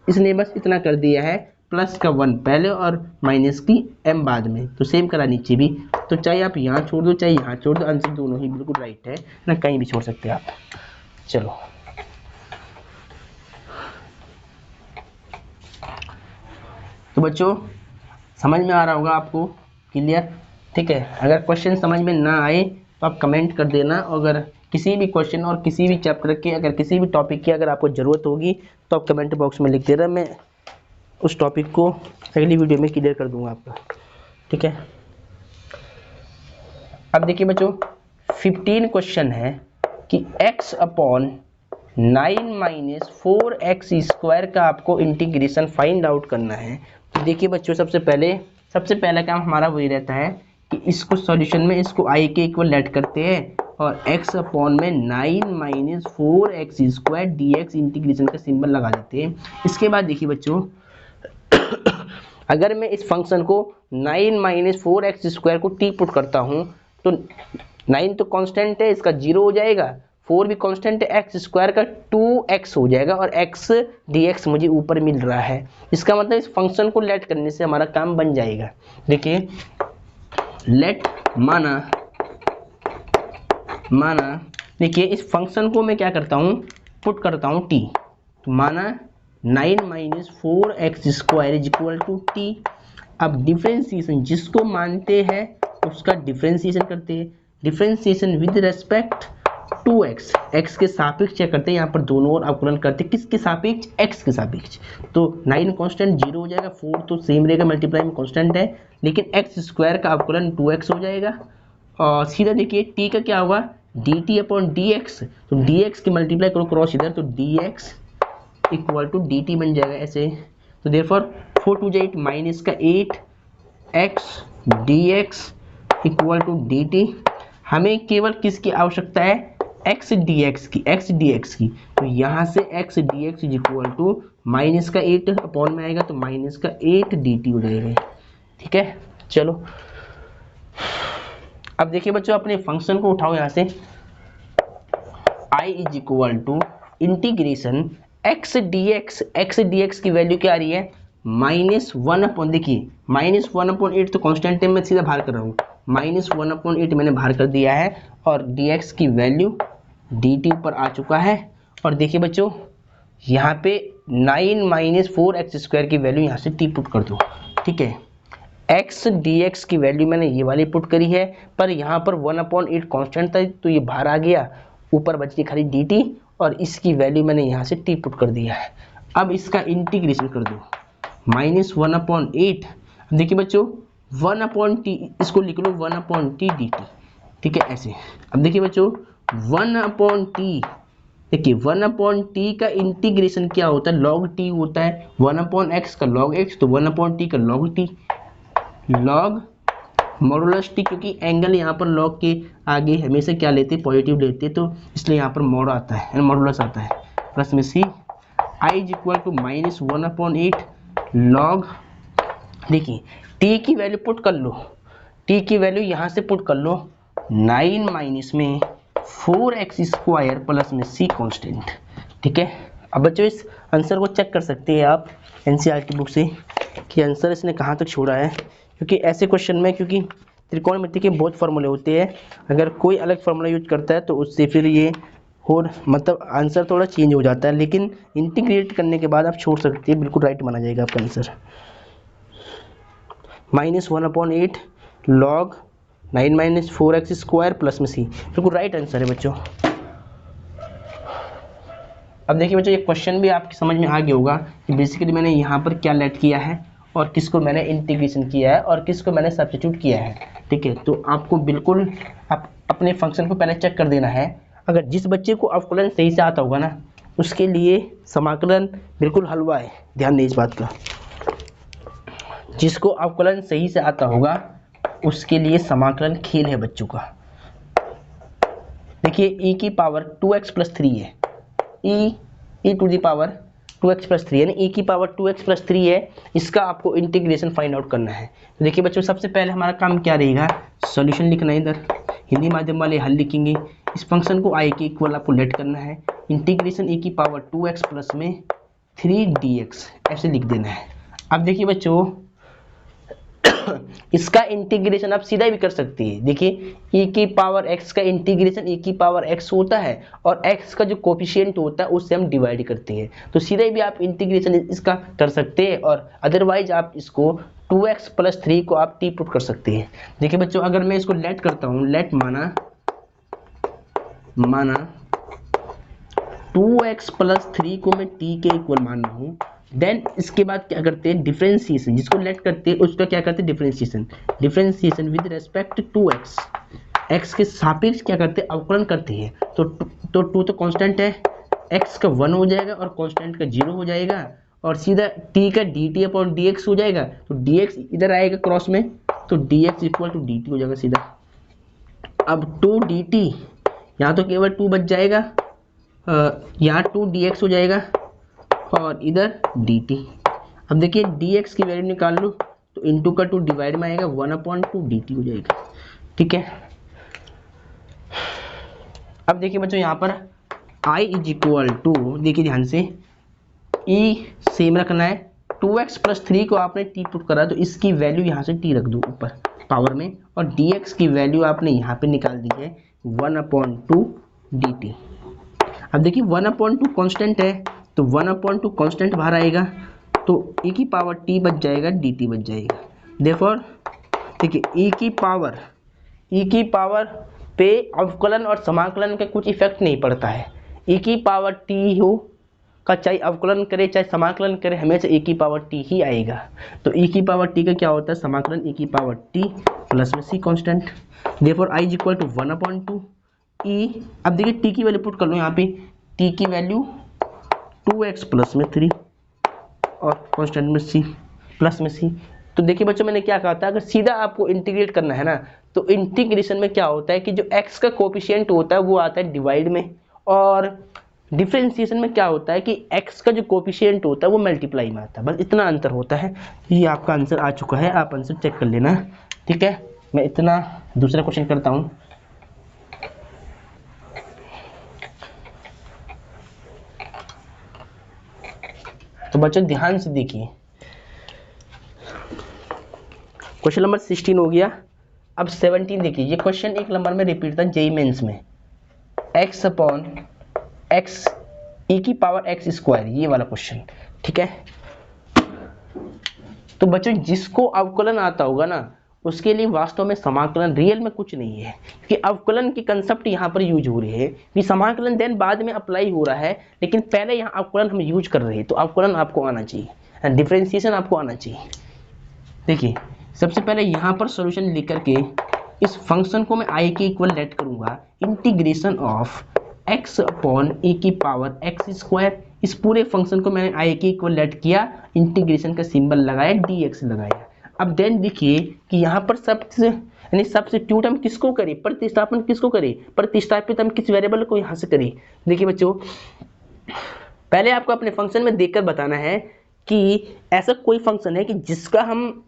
इसने बस इतना कर दिया है, प्लस का 1 पहले और माइनस की m बाद में, तो सेम करा नीचे भी, तो चाहे आप यहाँ छोड़ दो चाहे यहाँ छोड़ दो, आंसर दोनों ही बिल्कुल राइट है ना, कहीं भी छोड़ सकते हैं आप। चलो तो बच्चों समझ में आ रहा होगा आपको, क्लियर, ठीक है। अगर क्वेश्चन समझ में ना आए तो आप कमेंट कर देना, अगर किसी भी क्वेश्चन और किसी भी चैप्टर के अगर किसी भी टॉपिक की अगर आपको ज़रूरत होगी तो आप कमेंट बॉक्स में लिख देना, मैं उस टॉपिक को अगली वीडियो में क्लियर कर दूंगा आपका, ठीक है। अब देखिए बच्चों 15 क्वेश्चन है कि x upon 9 minus 4x square का आपको इंटीग्रेशन फाइंड आउट करना है। तो देखिए बच्चों सबसे पहला काम हमारा वही रहता है कि इसको सॉल्यूशन में इसको i के इक्वल लेट करते हैं और x अपॉन में 9 minus 4x square dx integration का सिंबल लगा देते हैं। इसके बाद देखिए बच्चों अगर मैं इस फंक्शन को 9 माइनस 4x स्क्वायर को t पुट करता हूँ तो 9 तो कांस्टेंट है, इसका 0 हो जाएगा, 4 भी कांस्टेंट है, x स्क्वायर का 2x हो जाएगा और x dx मुझे ऊपर मिल रहा है। इसका मतलब इस फंक्शन को लेट करने से हमारा काम बन जाएगा। देखिए लेट माना देखिए इस फंक्शन को मैं क्या करता हूँ, पुट करता हूँ t, तो माना 9 minus 4x square is equal to t। अब डिफरेंशिएशन जिसको मानते हैं उसका डिफरेंशिएशन करते हैं, differentiation with respect to x, x के सापेक्ष क्या करते हैं, यहाँ पर दोनों ओर अवकलन करते हैं, किसके सापेक्ष, x के सापेक्ष। तो 9 कांस्टेंट 0 हो जाएगा, 4 तो सेम रहेगा, मल्टीप्लाई में कांस्टेंट है, लेकिन x स्क्वायर का अवकलन 2x हो जाएगा। और सीधा देखिए t का क्या होगा, dt अपॉन dx, तो dx की मल्टीप्लाई करो क्रॉस इधर, तो dx इक्वल टू dt बन जाएगा ऐसे। तो देयरफॉर 4 टू 8 माइनस का 8x dx equal to dt। हमें केवल किसकी आवश्यकता है, x dx की, तो यहाँ से x dx is equal to minus का 8 अपॉन में आएगा तो माइनस का 8 dt हो जाएगा, ठीक है। चलो अब देखिए बच्चों अपने फंक्शन को उठाओ यहाँ से, i is equal to integration x dx की वैल्यू क्या आ रही है, -1 अपॉन, देखिए -1/8 तो कांस्टेंट है, मैं सीधा बाहर कर रहा हूँ, -1/8 मैंने बाहर कर दिया है और dx की वैल्यू dt ऊपर आ चुका है। और देखिए बच्चों यहाँ पे 9 माइनस 4x स्क्वायर की वैल्यू यहाँ से t पुट कर दो, ठीक है। x dx की वैल्यू मैंने ये वाली पुट करी है, पर यहाँ पर 1/8 कांस्टेंट था तो ये बाहर आ गया, ऊपर बच गई खाली dt और इसकी वैल्यू मैंने यहाँ से t पुट कर दिया है। अब इसका इंटीग्रेशन कर दो, -1/8, देखिए बच्चों 1/t, इसको लिख लो 1/t dt, ठीक है ऐसे। अब देखिए बच्चों 1/t, देखिए 1/t का इंटीग्रेशन क्या होता है, log t होता है, 1/x का log x, तो 1/t का log t, log modulus t, क्योंकि एंगल यहाँ पर log के आगे हमेशा क्या लेते हैं, पॉजिटिव लेते हैं, तो इसलिए यहाँ पर मॉड आता है, मॉडुलस आता है, प्लस में c, i is equal to -1/8 log, देखिए t की वैल्यू पुट कर लो, t की वैल्यू यहाँ से पुट कर लो, 9 माइनस में 4x स्क्वायर प्लस में c कांस्टेंट, ठीक है। अब बच्चों इस आंसर को चेक कर सकते हैं आप एनसीईआरटी बुक से कि आंसर इसने कहाँ तक छोड़ा है, क्योंकि ऐसे क्वेश्चन में क्योंकि त्रिकोणमिति के बहुत फार्मूले होते हैं, अगर कोई अलग फार्मूला यूज करता है तो उससे फिर ये और मतलब आंसर थोड़ा चेंज हो जाता है, लेकिन इंटीग्रेट करने के बाद आप छोड़ सकते हैं, बिल्कुल राइट माना जाएगा आपका answer. -1/8 log 9 - 4x square plus में c, बिल्कुल राइट आंसर है बच्चों। अब देखिए बच्चों, ये क्वेश्चन भी आपकी समझ में आ गया होगा कि बेसिकली मैंने यहाँ पर क्या लेट किया है और किसको मैंने इंटीग्रेशन किया है और किसको मैंने सब्स्टिट्यूट किया है। ठीक है, तो आपको बिल्कुल आप अपने फंक्शन को पहले चेक कर देना है। अगर जिस बच्चे को अवकलन सही से आता होगा ना, उसके लिए समाकलन बिल्कुल हलवा है, ध्यान दें इस बात का। जिसको अवकलन सही से आता होगा उसके लिए समाकलन खेल है बच्चों का। देखिए e की पावर 2x + 3 है, e to the power 2x + 3 यानी e की पावर 2x + 3 है। इसका आपको इंटीग्रेशन फाइंड आउट करना है। तो देखिए बच्चों, सबसे पहले हमारा काम क्या रहेगा, सॉल्यूशन लिखना है। इधर हिंदी माध्यम वाले हल लिखेंगे। इस फंक्शन को i के इक्वल आपको लेट करना है। इंटीग्रेशन e की पावर 2x प्लस में 3dx ऐसे लिख देना है। अब देखिए बच्चों, इसका इंटीग्रेशन आप सीधा भी कर सकते हैं। देखिए e की पावर x का इंटीग्रेशन e की पावर x होता है और x का जो कोफिशिएंट होता है उससे हम डिवाइड करते हैं, तो सीधे भी आप इंटीग्रेशन इसका कर सकते हैं। और अदरवाइज आप इसको 2x + 3 को आप टी पुट कर सकते हैं। देखिए बच्चों, अगर मैं इसको लेट करता हूँ, लेट माना 2x + 3 को मैं t के इक्वल मान रहा हूँ। देन इसके बाद क्या करते हैं, डिफरेंशिएशन, जिसको लेट करते हैं उसका क्या करते हैं, differentiation with respect to x के सापेक्ष क्या करते हैं, अवकलन करते हैं। तो 2 तो कांस्टेंट है, x का 1 हो जाएगा और कांस्टेंट का 0 हो जाएगा और सीधा t का dt/dx हो जाएगा। तो dx इधर आएगा क्रॉस में, तो dx = dt हो जाएगा सीधा। अब 2 dt यहाँ तो केवल 2 बच जाएगा, यहाँ 2 dx हो जाएगा और इधर dt। अब देखिए dx की वैल्यू निकाल लो तो इंटू का 2 डिवाइड में आएगा, 1/2 dt हो जाएगा। ठीक है, अब देखिए बच्चों, यहाँ पर i = देखिए ध्यान से, e सेम रखना है। 2x + 3 को आपने t पुट करा तो इसकी वैल्यू यहाँ से t रख दो ऊपर पावर में, और dx की वैल्यू आपने यहाँ पे निकाल दी है 1/2 dt। अब देखिए 1/2 कांस्टेंट है, तो 1/2 कांस्टेंट बाहर आएगा, तो e की पावर t बच जाएगा, dt बच जाएगा। देयरफॉर देखिए e की पावर पे अवकलन और समाकलन का कुछ इफेक्ट नहीं पड़ता है। e की पावर t हो का चाहे अवकलन करे चाहे समाकलन करे, हमेशा e की पावर t ही आएगा। तो e की पावर t का क्या होता है, समाकलन e की पावर t प्लस में c constant. Therefore i = 1/2 e। अब देखिए t की वैल्यू पुट कर लो यहाँ पे, t की वैल्यू 2x प्लस में 3 और कांस्टेंट में c प्लस में c। तो देखिए बच्चों, मैंने क्या कहा था, अगर सीधा आपको इंटीग्रेट करना है ना, तो इंटीग्रेशन में क्या होता है कि जो x का कोफिशिएंट होता है वो आता है डिवाइड में, और डिफरेंशिएशन में क्या होता है कि x का जो कोफिशिएंट होता है वो मल्टीप्लाई में आता है। बस इतना अंतर होता है। ये आपका आंसर आ चुका है, आप आंसर चेक कर लेना। ठीक है, मैं इतना दूसरा क्वेश्चन करता हूँ। तो बच्चों ध्यान से देखिए, क्वेश्चन नंबर 16 हो गया। अब 17 देखिए, ये क्वेश्चन एक नंबर में रिपीट था जेईई मेंस में, x/x e की पावर x स्क्वायर, ये वाला क्वेश्चन। ठीक है, तो बच्चों जिसको अवकलन आता होगा ना, उसके लिए वास्तव में समाकलन रियल में कुछ नहीं है, कि अवकलन की कंसेप्ट यहाँ पर यूज हो रही है, कि समाकलन देन बाद में अप्लाई हो रहा है, लेकिन पहले यहाँ अवकलन हम यूज कर रहे हैं। तो अवकलन आपको आना चाहिए, डिफरेंशिएशन आपको आना चाहिए। देखिए सबसे पहले यहाँ पर सॉल्यूशन लिख करके इस फंक्शन को मैं i के इक्वल लेट करूंगा, इंटीग्रेशन ऑफ x/e की पावर x स्क्वायर। इस पूरे फंक्शन को मैंने i के इक्वल लेट किया, इंटीग्रेशन का सिंबल लगाया, dx लगाया। अब देन देखिए कि यहाँ पर यानी सब्स्टिट्यूट हम किसको करें, प्रतिस्थापन किसको करें, प्रतिस्थापित हम किस वेरिएबल को यहाँ से करें। देखिए बच्चों, पहले आपको अपने फंक्शन में देखकर बताना है कि ऐसा कोई फंक्शन है कि जिसका हम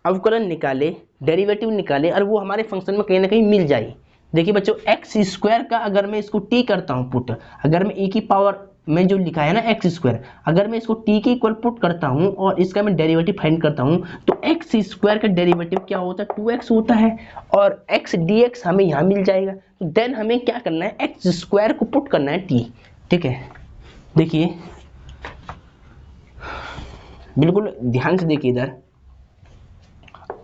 अवकलन निकाले, डेरिवेटिव निकाले और वो हमारे फंक्शन में कहीं ना कहीं मिल जाए। देखिए बच्चों, x स्क्वायर का अगर मैं इसको t करता हूँ पुट, अगर मैं e की पावर में जो लिखा है ना एक्स स्क्वायर, अगर मैं इसको टी के इक्वल पुट करता हूँ और इसका मैं डेरिवेटिव फाइंड करता हूँ तो एक्स स्क्वायर का डेरिवेटिव क्या होता है, 2x होता है, और x dx हमें यहाँ मिल जाएगा। तो देन हमें क्या करना है, एक्स स्क्वायर को पुट करना है t, ठीक है। देखिए बिल्कुल ध्यान से देखिए इधर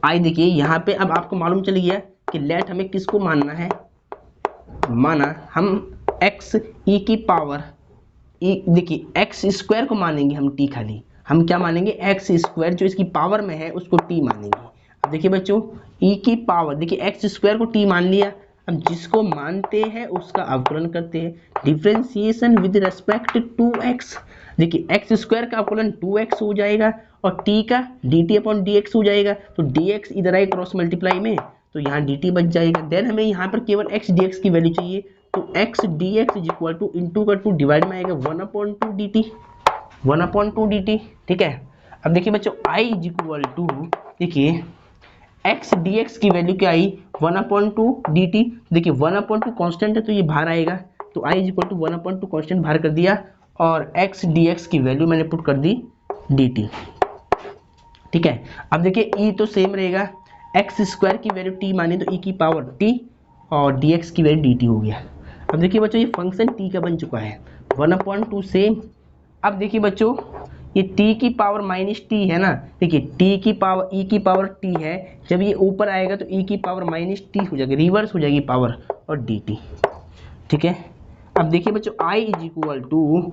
आई, देखिए यहाँ पे अब आपको मालूम चल गया कि लेट हमें किसको मानना है, माना हम x e की पावर देखिए एक्स स्क्वायर को मानेंगे हम t, खाली हम क्या मानेंगे, एक्स स्क्वायर जो इसकी पावर में है उसको t मानेंगे। अब देखिए बच्चों e की पावर, देखिए एक्स स्क्वायर को t मान लिया, अब जिसको मानते हैं उसका अवकलन करते हैं, differentiation with respect to x। देखिए एक्स स्क्वायर का अवकलन 2x हो जाएगा और t का dt अपॉन dx हो जाएगा, तो dx इधर आए क्रॉस मल्टीप्लाई में तो यहाँ dt बच जाएगा। देन हमें यहाँ पर केवल x dx की वैल्यू चाहिए, तो x dx is equal two into का 2 डिवाइड में आएगा 1/2 dt, 1/2 dt, ठीक है। अब देखिए बच्चों i इज इक्वल टू, देखिए x dx की वैल्यू क्या आई, 1/2 dt। देखिए 1/2 कांस्टेंट है तो ये बाहर आएगा, तो i is equal to 1/2 constant बाहर कर दिया और x dx की वैल्यू मैंने पुट कर दी dt, ठीक है। अब देखिए e तो सेम रहेगा, एक्स स्क्वायर की वैल्यू t माने तो e की पावर t और dx की वैल्यू dt हो गया। अब देखिए बच्चों ये फंक्शन t का बन चुका है 1/2 सेम। अब देखिए बच्चों ये t की पावर माइनस t है ना, देखिए t की पावर e की पावर t है, जब ये ऊपर आएगा तो e की पावर माइनस t हो जाएगी, रिवर्स हो जाएगी पावर और dt, ठीक है। अब देखिए बच्चों i इज इक्वल टू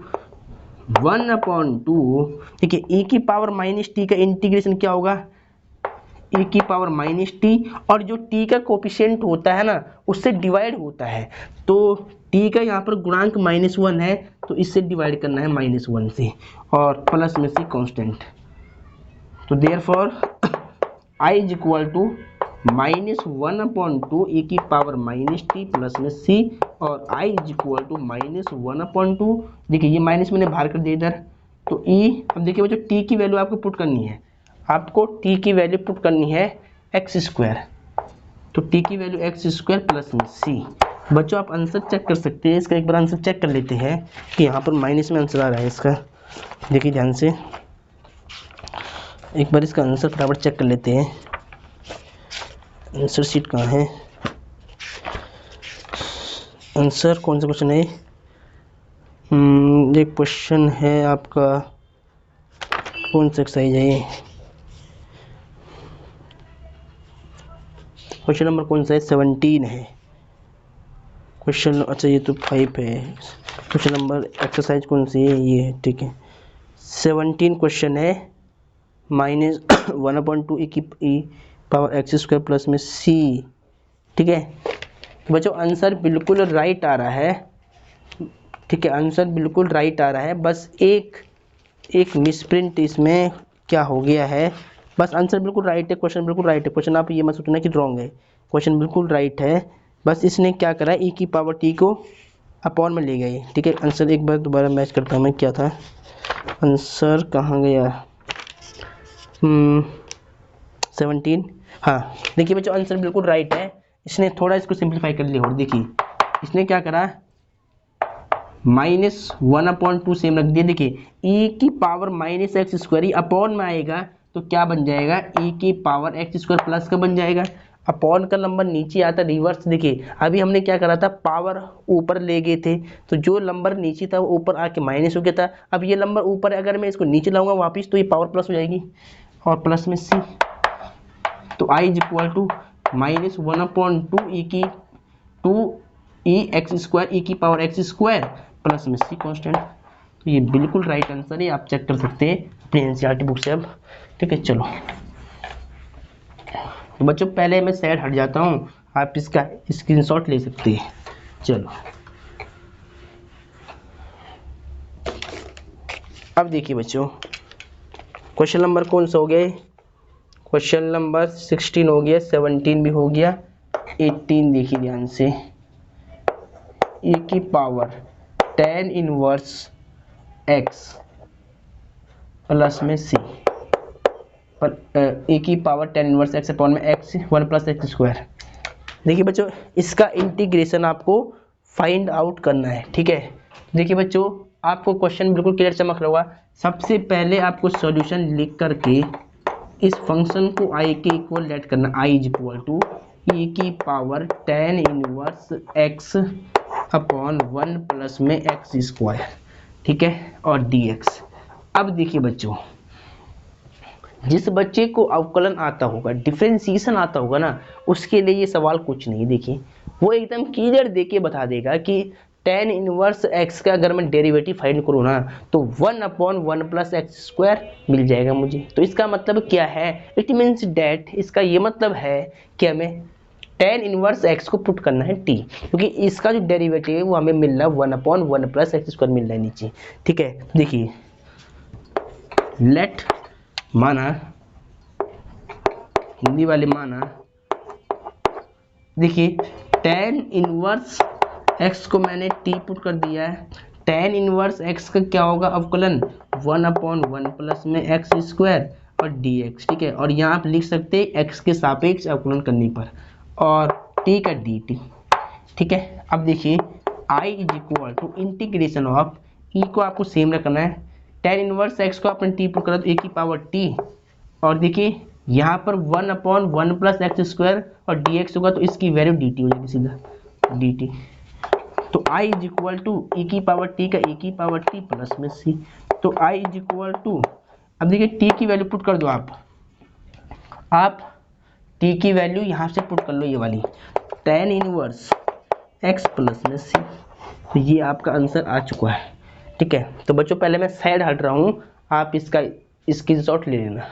1/2, देखिए e की पावर माइनस t का इंटीग्रेशन क्या होगा, e की पावर माइनस टी, और जो t का कोफिशिएंट होता है ना उससे डिवाइड होता है, तो t का यहाँ पर गुणांक -1 है तो इससे डिवाइड करना है -1 से और प्लस में से कांस्टेंट, तो therefore i is equal to -1/2 e की पावर -t प्लस में c और i इज इक्वल टू -1/2, देखिए ये माइनस मैंने बाहर कर दिया इधर, तो e, अब देखिए बच्चों t की वैल्यू आपको पुट करनी है, आपको t की वैल्यू पुट करनी है एक्स स्क्वायर, तो t की वैल्यू एक्स स्क्वायर प्लस में c। बच्चों आप आंसर चेक कर सकते हैं, इसका एक बार आंसर चेक कर लेते हैं कि यहाँ पर माइनस में आंसर आ रहा है इसका, देखिए ध्यान से एक बार इसका आंसर फटाफट चेक कर लेते हैं। आंसर शीट कहाँ है, आंसर कौन सा क्वेश्चन है, ये क्वेश्चन है आपका कौन सा एक्सरसाइज है ये, क्वेश्चन नंबर कौन सा है, 17 है क्वेश्चन, अच्छा ये तो 5 है, क्वेश्चन नंबर एक्सरसाइज कौन सी है, ये है, ठीक है 17 क्वेश्चन है, -1/2 e की पावर एक्स स्क्वायर प्लस में c, ठीक है। तो बच्चों आंसर बिल्कुल राइट आ रहा है, ठीक है, आंसर बिल्कुल राइट आ रहा है, बस एक मिसप्रिंट इसमें क्या हो गया है, बस आंसर बिल्कुल राइट है, क्वेश्चन बिल्कुल राइट है, क्वेश्चन आप ये मत सोचना कि रॉन्ग है, क्वेश्चन बिल्कुल राइट है, बस इसने क्या करा e की पावर t को अपॉन में ले गई, ठीक है। आंसर एक बार दोबारा मैच करता हूँ मैं, क्या था आंसर, कहाँ गया, 17, हाँ देखिए बच्चों आंसर बिल्कुल राइट है, इसने थोड़ा इसको सिंप्लीफाई कर लिया और देखिए इसने क्या करा -1/2 सेम रख दिया, देखिए e की पावर -x स्क्वायर अपॉन में आएगा तो क्या बन जाएगा, e की पावर x स्क्वायर प्लस का बन जाएगा, अपॉन का नंबर नीचे आता रिवर्स, देखिए अभी हमने क्या करा था, पावर ऊपर ले गए थे तो जो नंबर नीचे था वो ऊपर आके माइनस हो गया था, अब ये नंबर ऊपर है, अगर मैं इसको नीचे लाऊंगा वापस तो ये पावर प्लस हो जाएगी और प्लस में c, तो i is equal to -1/2 e की 2e x स्क्वायर e की पावर x स्क्वायर प्लस में c कांस्टेंट, तो ये बिल्कुल राइट आंसर है, आप चेक कर सकते हैं अपनी एनसीईआरटी बुक से अब, ठीक है। चलो तो बच्चों पहले मैं साइड हट जाता हूँ, आप इसका स्क्रीनशॉट ले सकते हैं। चलो अब देखिए बच्चों क्वेश्चन नंबर कौन सा हो गया, क्वेश्चन नंबर 16 हो गया, 17 भी हो गया, 18 देखिए ध्यान से, e की power tan inverse x plus में c पर e की power tan inverse x upon में x 1 प्लस एक्स स्क्वायर। देखिए बच्चों इसका इंटीग्रेशन आपको फाइंड आउट करना है, ठीक है। देखिए बच्चों आपको क्वेश्चन बिल्कुल क्लियर चमक रहा होगा। सबसे पहले आपको सॉल्यूशन लिख करके इस फंक्शन को i के इक्वल लेट करना, i is equal to e की power tan inverse x upon 1 plus में x स्क्वायर, ठीक है, और dx। अब देखिए बच्चों, जिस बच्चे को अवकलन आता होगा, डिफरेंशिएशन आता होगा ना, उसके लिए ये सवाल कुछ नहीं। देखिए वो एकदम क्लियर देके बता देगा कि tan इनवर्स x का अगर मैं डेरिवेटिव फाइंड करूँ ना तो 1 अपॉन 1 प्लस एक्स स्क्वायर मिल जाएगा मुझे। तो इसका मतलब क्या है, इट मीन्स डैट, इसका ये मतलब है कि हमें tan इनवर्स x को पुट करना है t, क्योंकि इसका जो डेरिवेटिव है वो हमें मिल रहा है 1 अपॉन 1 प्लस एक्स स्क्वायर मिल रहा है नीचे, ठीक है। देखिए लेट माना, हिंदी वाले माना, देखिए tan इनवर्स x को मैंने t पुट कर दिया है। tan इनवर्स x का क्या होगा अवकलन, 1 अपॉन 1 प्लस में एक्स स्क्वायर और dx, ठीक है। और यहाँ आप लिख सकते हैं x के सापेक्ष अवकलन करने पर, और t का dt, ठीक है। अब देखिए i is equal to integration of e को आपको सेम रखना है, tan इनवर्स x को आपने t पुट करा तो a की पावर t, और देखिए यहाँ पर 1 अपॉन 1 प्लस एक्स स्क्वायर और dx होगा तो इसकी वैल्यू dt हो जाएगी, सीधा dt। तो i is equal to e की पावर t का e की पावर t प्लस में c, तो i इज इक्वल टू, अब देखिए t की वैल्यू पुट कर दो आप t की वैल्यू यहाँ से पुट कर लो, ये वाली tan इनवर्स x प्लस में c। तो ये आपका आंसर आ चुका है, ठीक है। तो बच्चों पहले मैं साइड हट रहा हूँ, आप इसका स्क्रीनशॉट ले लेना।